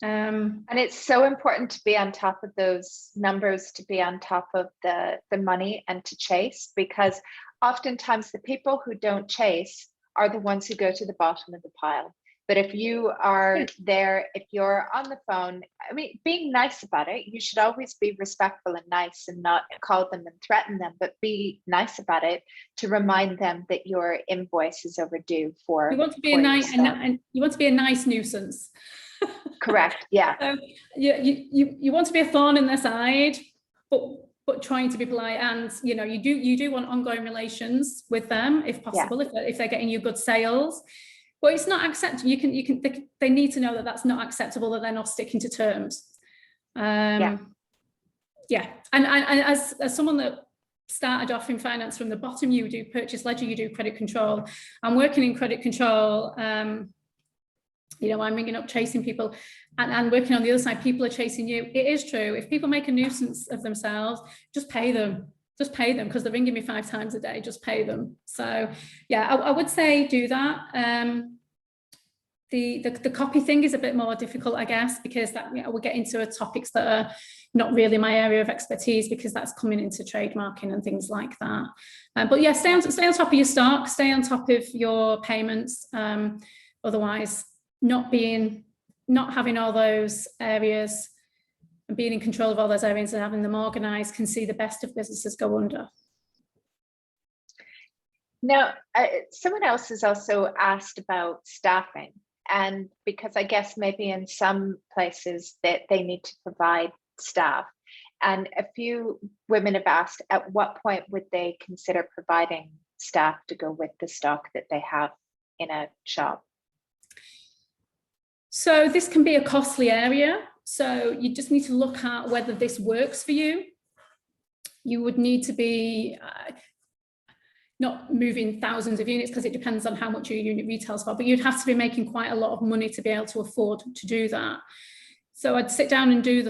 And it's so important to be on top of those numbers, to be on top of the money and to chase, because oftentimes the people who don't chase are the ones who go to the bottom of the pile. But if you are there, if you're on the phone, I mean, being nice about it, you should always be respectful and nice and not call them and threaten them, but be nice about it to remind them that your invoice is overdue for. You want to be you want to be a nice nuisance. Correct. Yeah. So you want to be a thorn in their side, but trying to be polite, and you do want ongoing relations with them if possible, if they're getting you good sales. But it's not acceptable. They need to know that that's not acceptable, that they're not sticking to terms. And as someone that started off in finance from the bottom, you do purchase ledger, you do credit control. I'm working in credit control. I'm ringing up, chasing people, and working on the other side, people are chasing you. It is true. If people make a nuisance of themselves, just pay them. Just pay them, because they're ringing me 5 times a day. Just pay them. So yeah, I would say do that. The copy thing is a bit more difficult, I guess, because we'll get into topics that are not really my area of expertise, because that's coming into trademarking and things like that. But yeah, stay on top of your stock, stay on top of your payments. Otherwise, not having all those areas and being in control of all those areas and having them organized can see the best of businesses go under. Now, someone else has also asked about staffing, and because I guess maybe in some places that they need to provide staff, and a few women have asked at what point would they consider providing staff to go with the stock that they have in a shop. So this can be a costly area. So you just need to look at whether this works for you. You would need to be not moving thousands of units, because it depends on how much your unit retails for, but you'd have to be making quite a lot of money to be able to afford to do that. So I'd sit down and do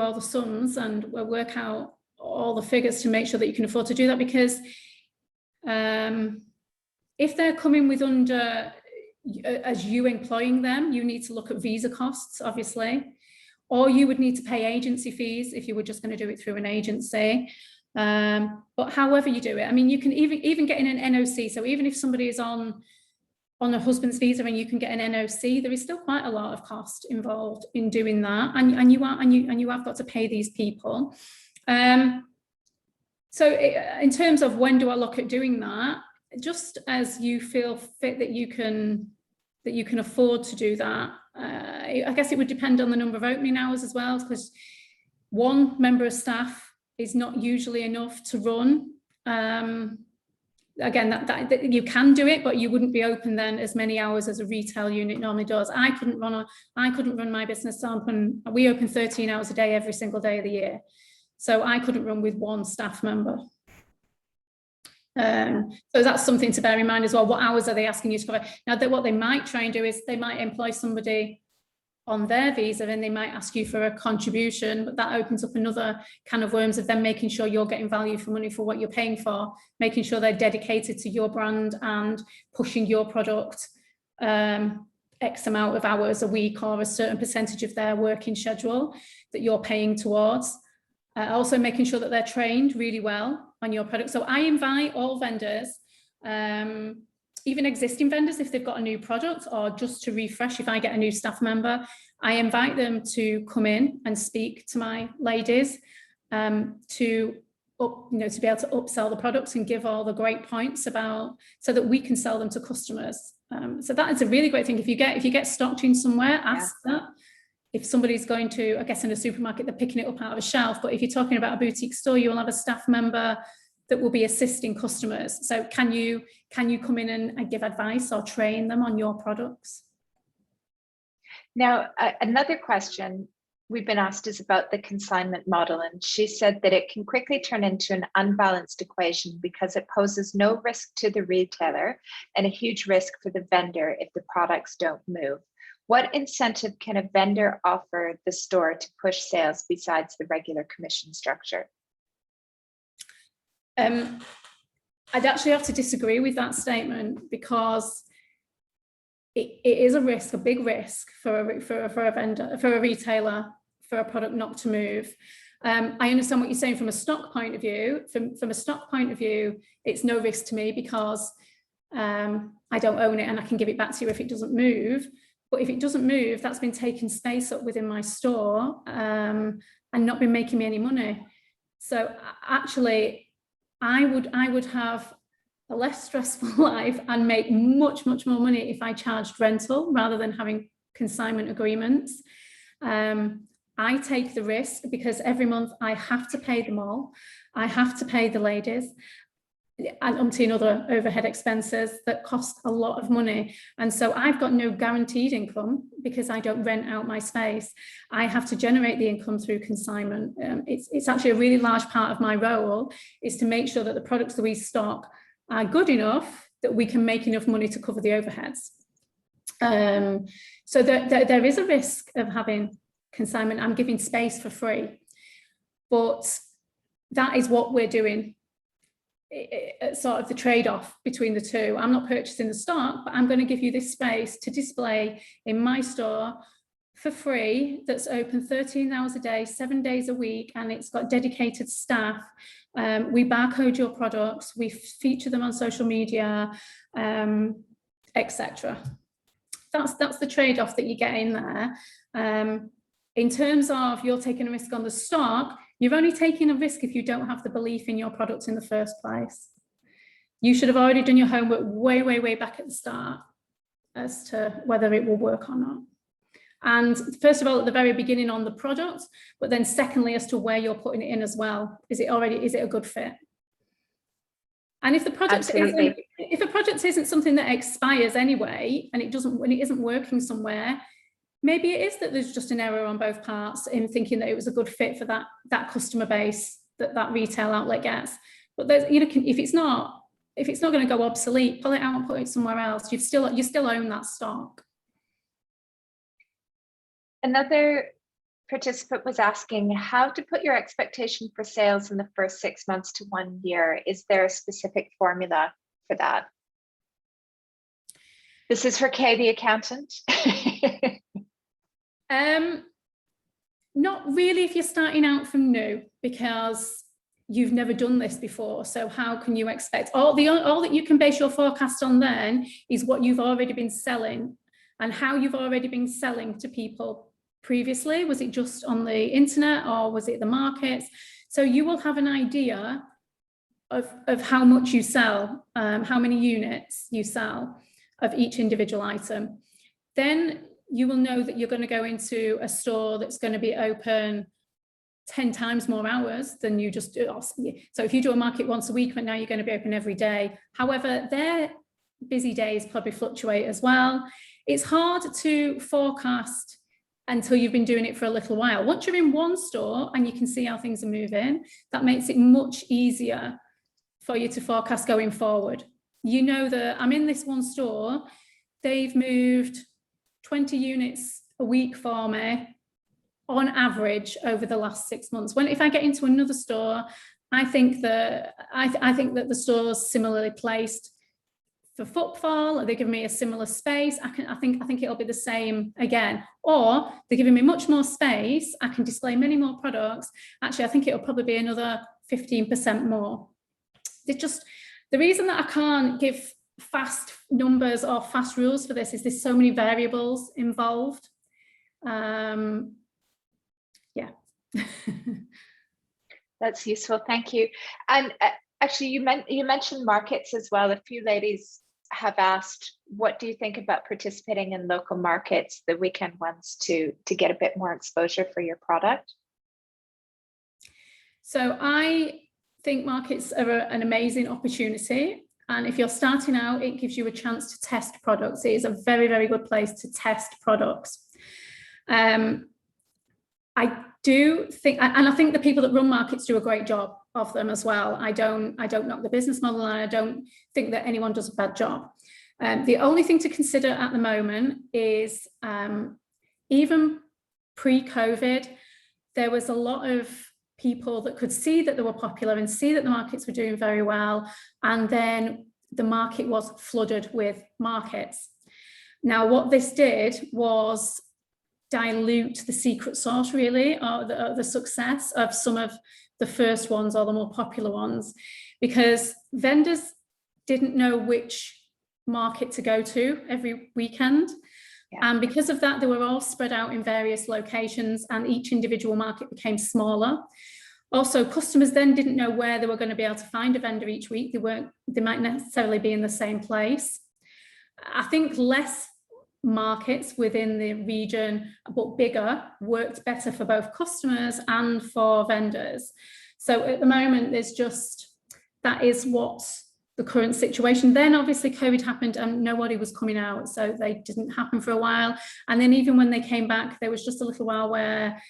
all the sums and work out all the figures to make sure that you can afford to do that, because if they're coming with under, as you employing them, you need to look at visa costs, obviously, or you would need to pay agency fees if you were just going to do it through an agency. But however you do it, I mean, you can even get in an NOC. So even if somebody is on a husband's visa and you can get an NOC, there is still quite a lot of cost involved in doing that, and you have got to pay these people. So in terms of when do I look at doing that, just as you feel fit that you can afford to do that. I guess it would depend on the number of opening hours as well, because one member of staff is not usually enough to run. Again, that you can do it, but you wouldn't be open then as many hours as a retail unit normally does. I couldn't run my business open. We open 13 hours a day every single day of the year, so I couldn't run with one staff member. So that's something to bear in mind as well. What hours are they asking you to cover? Now, what they might try and do is they might employ somebody on their visa and they might ask you for a contribution, but that opens up another can of worms of them making sure you're getting value for money for what you're paying for, making sure they're dedicated to your brand and pushing your product X amount of hours a week or a certain percentage of their working schedule that you're paying towards. Also making sure that they're trained really well on your product. So I invite all vendors, even existing vendors, if they've got a new product or just to refresh, if I get a new staff member, I invite them to come in and speak to my ladies to be able to upsell the products and give all the great points about, so that we can sell them to customers. So that is a really great thing. If you get stocked in somewhere, ask that. If somebody's going to, I guess in a supermarket, they're picking it up out of a shelf, but if you're talking about a boutique store, you'll have a staff member that will be assisting customers. So can you come in and give advice or train them on your products? Now, another question we've been asked is about the consignment model, and she said that it can quickly turn into an unbalanced equation because it poses no risk to the retailer and a huge risk for the vendor if the products don't move. What incentive can a vendor offer the store to push sales besides the regular commission structure? I'd actually have to disagree with that statement because it is a risk, a big risk for a vendor, for a retailer, for a product not to move. I understand what you're saying from a stock point of view. From a stock point of view, it's no risk to me because I don't own it and I can give it back to you if it doesn't move. But if it doesn't move, that's been taking space up within my store and not been making me any money. So actually, I would have a less stressful life and make much more money if I charged rental rather than having consignment agreements. I take the risk because every month I have to pay them all. I have to pay the ladies and umpteen other overhead expenses that cost a lot of money. And so I've got no guaranteed income because I don't rent out my space. I have to generate the income through consignment. It's actually a really large part of my role is to make sure that the products that we stock are good enough that we can make enough money to cover the overheads. So there is a risk of having consignment. I'm giving space for free, but that is what we're doing. Sort of the trade-off between the two. I'm not purchasing the stock, but I'm going to give you this space to display in my store for free that's open 13 hours a day, 7 days a week, and it's got dedicated staff. We barcode your products, we feature them on social media, etc. That's the trade-off that you get in there. In terms of you're taking a risk on the stock, you're only taking a risk if you don't have the belief in your product in the first place. You should have already done your homework way back at the start as to whether it will work or not. And first of all, at the very beginning on the product, but then secondly, as to where you're putting it in as well. Is it a good fit? And if the project isn't something that expires anyway, and it isn't working somewhere, maybe it is that there's just an error on both parts in thinking that it was a good fit for that customer base that retail outlet gets. But there's, if it's not going to go obsolete, pull it out and put it somewhere else. You still own that stock. Another participant was asking how to put your expectation for sales in the first 6 months to 1 year. Is there a specific formula for that? This is for Kay, the accountant. Not really if you're starting out from new, because you've never done this before. So how can you expect all that you can base your forecast on then is what you've already been selling and how you've already been selling to people previously. Was it just on the internet or was it the markets? So you will have an idea of how much you sell, how many units you sell of each individual item. Then you will know that you're going to go into a store that's going to be open 10 times more hours than you just do. So if you do a market once a week, but now you're going to be open every day. However, their busy days probably fluctuate as well. It's hard to forecast until you've been doing it for a little while. Once you're in one store and you can see how things are moving, that makes it much easier for you to forecast going forward. You know that I'm in this one store, they've moved 20 units a week for me on average over the last 6 months. When if I get into another store, I think that the store's similarly placed for footfall. Are they giving me a similar space? I think it'll be the same again. Or they're giving me much more space. I can display many more products. Actually, I think it'll probably be another 15% more. It's just the reason that I can't give fast numbers or fast rules for this is there's so many variables involved. Yeah. That's useful. Thank you. And actually, you mentioned markets as well. A few ladies have asked, what do you think about participating in local markets, the weekend ones, to get a bit more exposure for your product? So I think markets are an amazing opportunity. And if you're starting out, it gives you a chance to test products. It is a very, very good place to test products. I do think, and I think the people that run markets do a great job of them as well. I don't knock the business model, and I don't think that anyone does a bad job. The only thing to consider at the moment is even pre-COVID, there was a lot of people that could see that they were popular and see that the markets were doing very well, and then the market was flooded with markets. Now, what this did was dilute the secret sauce, really, or the success of some of the first ones or the more popular ones, because vendors didn't know which market to go to every weekend. Yeah. And because of that, they were all spread out in various locations, and each individual market became smaller. Also, customers then didn't know where they were going to be able to find a vendor each week. They might necessarily be in the same place. I think less markets within the region, but bigger, worked better for both customers and for vendors. So at the moment, that is what's the current situation. Then obviously COVID happened and nobody was coming out, so they didn't happen for a while. And then even when they came back, there was just a little while where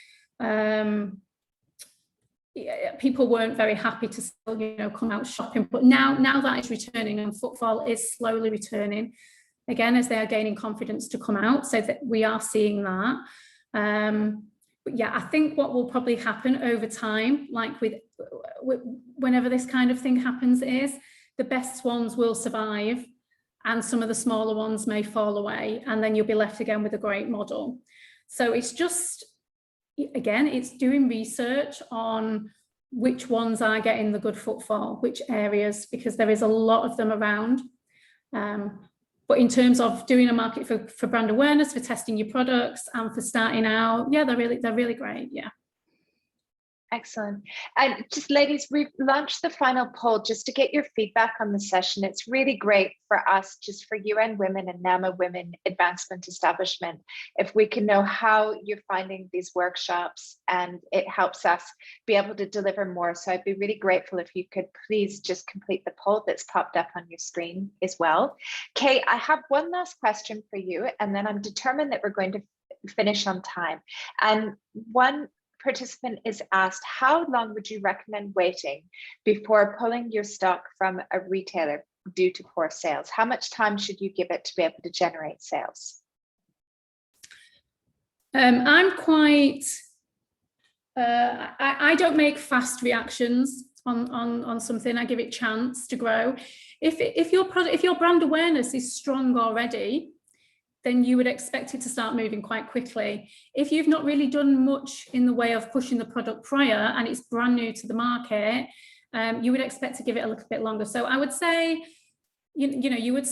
people weren't very happy to still, come out shopping. But now that is returning, and footfall is slowly returning again as they are gaining confidence to come out, so that we are seeing that. But yeah, I think what will probably happen over time, like with whenever this kind of thing happens, is the best ones will survive and some of the smaller ones may fall away, and then you'll be left again with a great model. So it's just, again, it's doing research on which ones are getting the good footfall, which areas, because there is a lot of them around. But in terms of doing a market for brand awareness, for testing your products, and for starting out, yeah, they're really great. Yeah. Excellent. And just ladies, we've launched the final poll just to get your feedback on the session. It's really great for us, just for UN Women and NAMA Women Advancement Establishment, if we can know how you're finding these workshops, and it helps us be able to deliver more. So I'd be really grateful if you could please just complete the poll that's popped up on your screen as well. Kay, I have one last question for you, and then I'm determined that we're going to finish on time. And one participant is asked, how long would you recommend waiting before pulling your stock from a retailer due to poor sales? How much time should you give it to be able to generate sales? I'm quite, I don't make fast reactions on something. I give it a chance to grow. If your brand awareness is strong already, then you would expect it to start moving quite quickly. If you've not really done much in the way of pushing the product prior and it's brand new to the market, you would expect to give it a little bit longer. So I would say, you would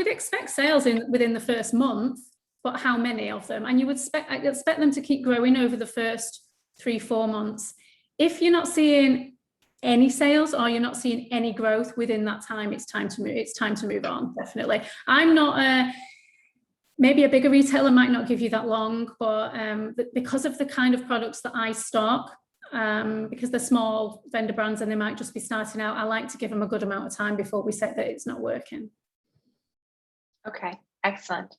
expect sales within the first month, but how many of them? And you would expect them to keep growing over the first 3-4 months. If you're not seeing any sales, or you're not seeing any growth within that time, it's time to move on, definitely. I'm not maybe a bigger retailer might not give you that long, but because of the kind of products that I stock, because they're small vendor brands and they might just be starting out, I like to give them a good amount of time before we say that it's not working. Okay, excellent.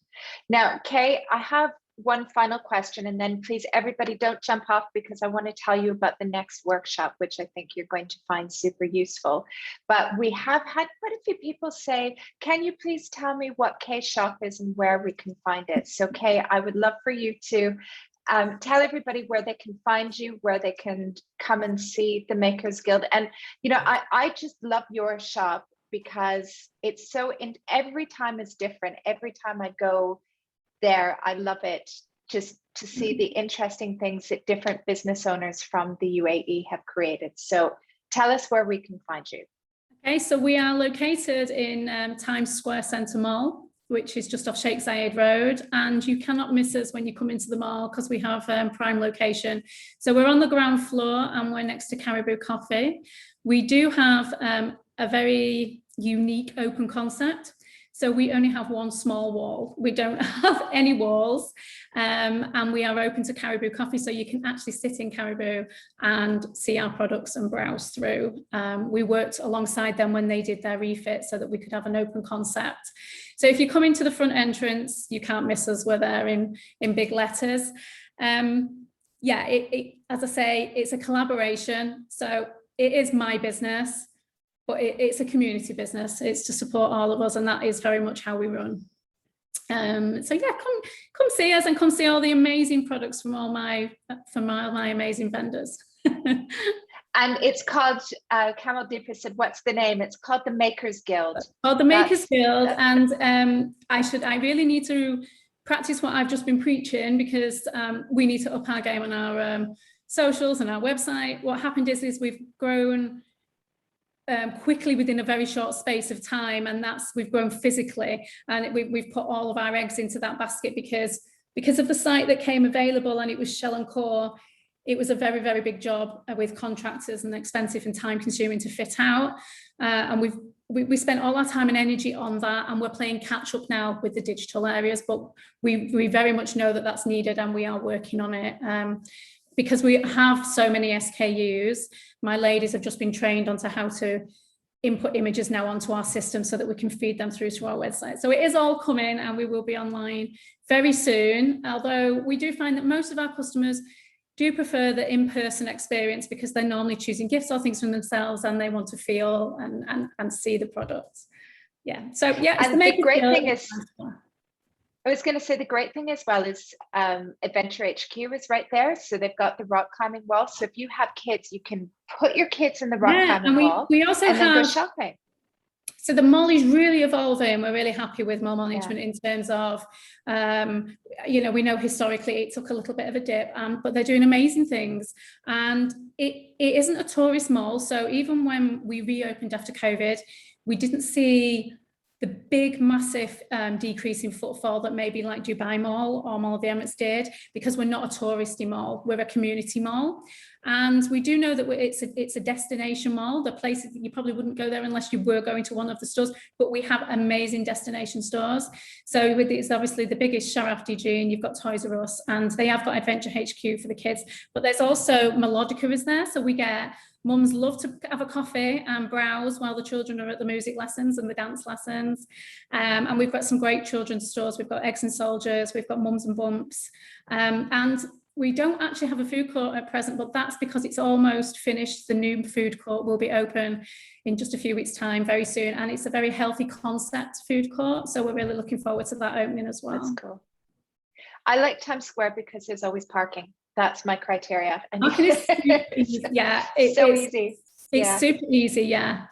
Now, Kay, I have one final question, and then please, everybody, don't jump off, because I want to tell you about the next workshop, which I think you're going to find super useful. But we have had quite a few people say, can you please tell me what Kay Shop is and where we can find it? So Kay, I would love for you to tell everybody where they can find you, where they can come and see the Makers Guild. And, you know, I just love your shop, because it's so, every time is different. Every time I go there, I love it, just to see the interesting things that different business owners from the UAE have created. So tell us where we can find you. Okay, so we are located in Times Square Centre Mall, which is just off Sheikh Zayed Road, and you cannot miss us when you come into the mall, because we have prime location. So we're on the ground floor and we're next to Caribou Coffee. We do have a very unique open concept. So we only have one small wall. We don't have any walls, and we are open to Caribou Coffee, so you can actually sit in Caribou and see our products and browse through. We worked alongside them when they did their refit so that we could have an open concept. So if you come into the front entrance, you can't miss us. We're there in big letters. Yeah, as I say, it's a collaboration. So it is my business, but it's a community business. It's to support all of us, and that is very much how we run. So yeah, come see us and come see all the amazing products from all my amazing vendors. And it's called, Kamal Deepa said, what's the name? It's called the Makers Guild. Oh, the Makers Guild. And I really need to practice what I've just been preaching, because we need to up our game on our socials and our website. What happened is we've grown quickly within a very short space of time, and we've grown physically, and we've put all of our eggs into that basket because of the site that came available, and it was shell and core. It was a very, very big job with contractors and expensive and time consuming to fit out, and we spent all our time and energy on that, and we're playing catch up now with the digital areas, but we very much know that that's needed, and we are working on it. Because we have so many SKUs, my ladies have just been trained onto how to input images now onto our system so that we can feed them through to our website. So it is all coming, and we will be online very soon. Although we do find that most of our customers do prefer the in-person experience, because they're normally choosing gifts or things from themselves, and they want to feel and see the products. Yeah, so yeah. And the great thing is, I was going to say, the great thing as well is Adventure HQ is right there. So they've got the rock climbing wall. So if you have kids, you can put your kids in the rock climbing wall. We also and have, then go shopping. So the mall is really evolving. We're really happy with mall management in terms of, you know, we know historically it took a little bit of a dip, but they're doing amazing things. And it isn't a tourist mall. So even when we reopened after COVID, we didn't see the big, massive decrease in footfall that maybe like Dubai Mall or Mall of the Emirates did, because we're not a touristy mall, we're a community mall. And we do know that it's a destination mall. The places that you probably wouldn't go there unless you were going to one of the stores, but we have amazing destination stores. So it's obviously the biggest Sharaf DG, and you've got Toys R Us, and they have got Adventure HQ for the kids, but there's also Melodica is there. So we get, mums love to have a coffee and browse while the children are at the music lessons and the dance lessons. And we've got some great children's stores. We've got Eggs and Soldiers, we've got Mums and Bumps. And we don't actually have a food court at present, but that's because it's almost finished. The new food court will be open in just a few weeks' time, very soon. And it's a very healthy concept food court. So we're really looking forward to that opening as well. That's cool. I like Times Square because there's always parking. That's my criteria. And yeah, it's so easy. It's super easy. Yeah.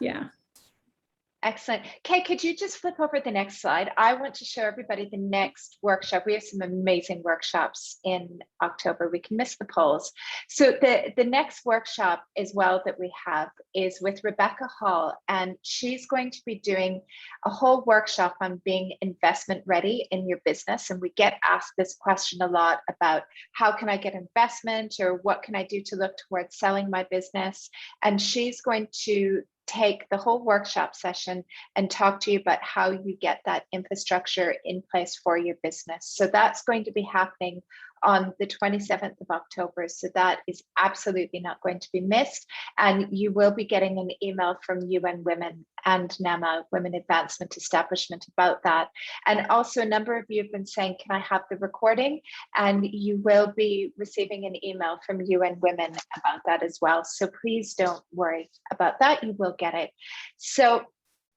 Excellent. Kay, could you just flip over the next slide? I want to show everybody the next workshop. We have some amazing workshops in October. We can miss the polls. So the next workshop as well that we have is with Rebecca Hall, and she's going to be doing a whole workshop on being investment ready in your business. And we get asked this question a lot about how can I get investment, or what can I do to look towards selling my business? And she's going to take the whole workshop session and talk to you about how you get that infrastructure in place for your business. So that's going to be happening on the 27th of October. So that is absolutely not going to be missed. And you will be getting an email from UN Women and NAMA, Women Advancement Establishment, about that. And also a number of you have been saying, can I have the recording? And you will be receiving an email from UN Women about that as well. So please don't worry about that. You will get it. So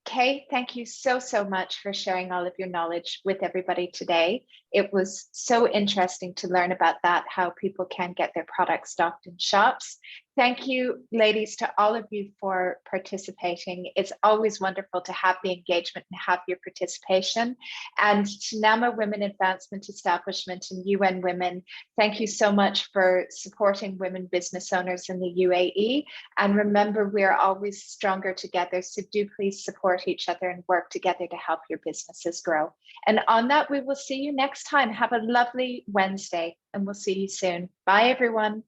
Kay, thank you so much for sharing all of your knowledge with everybody today. It was so interesting to learn about that, how people can get their products stocked in shops. Thank you, ladies, to all of you for participating. It's always wonderful to have the engagement and have your participation. And to NAMA Women Advancement Establishment and UN Women, thank you so much for supporting women business owners in the UAE. And remember, we're always stronger together. So do please support each other and work together to help your businesses grow. And on that, we will see you next time. Have a lovely Wednesday, and we'll see you soon. Bye, everyone.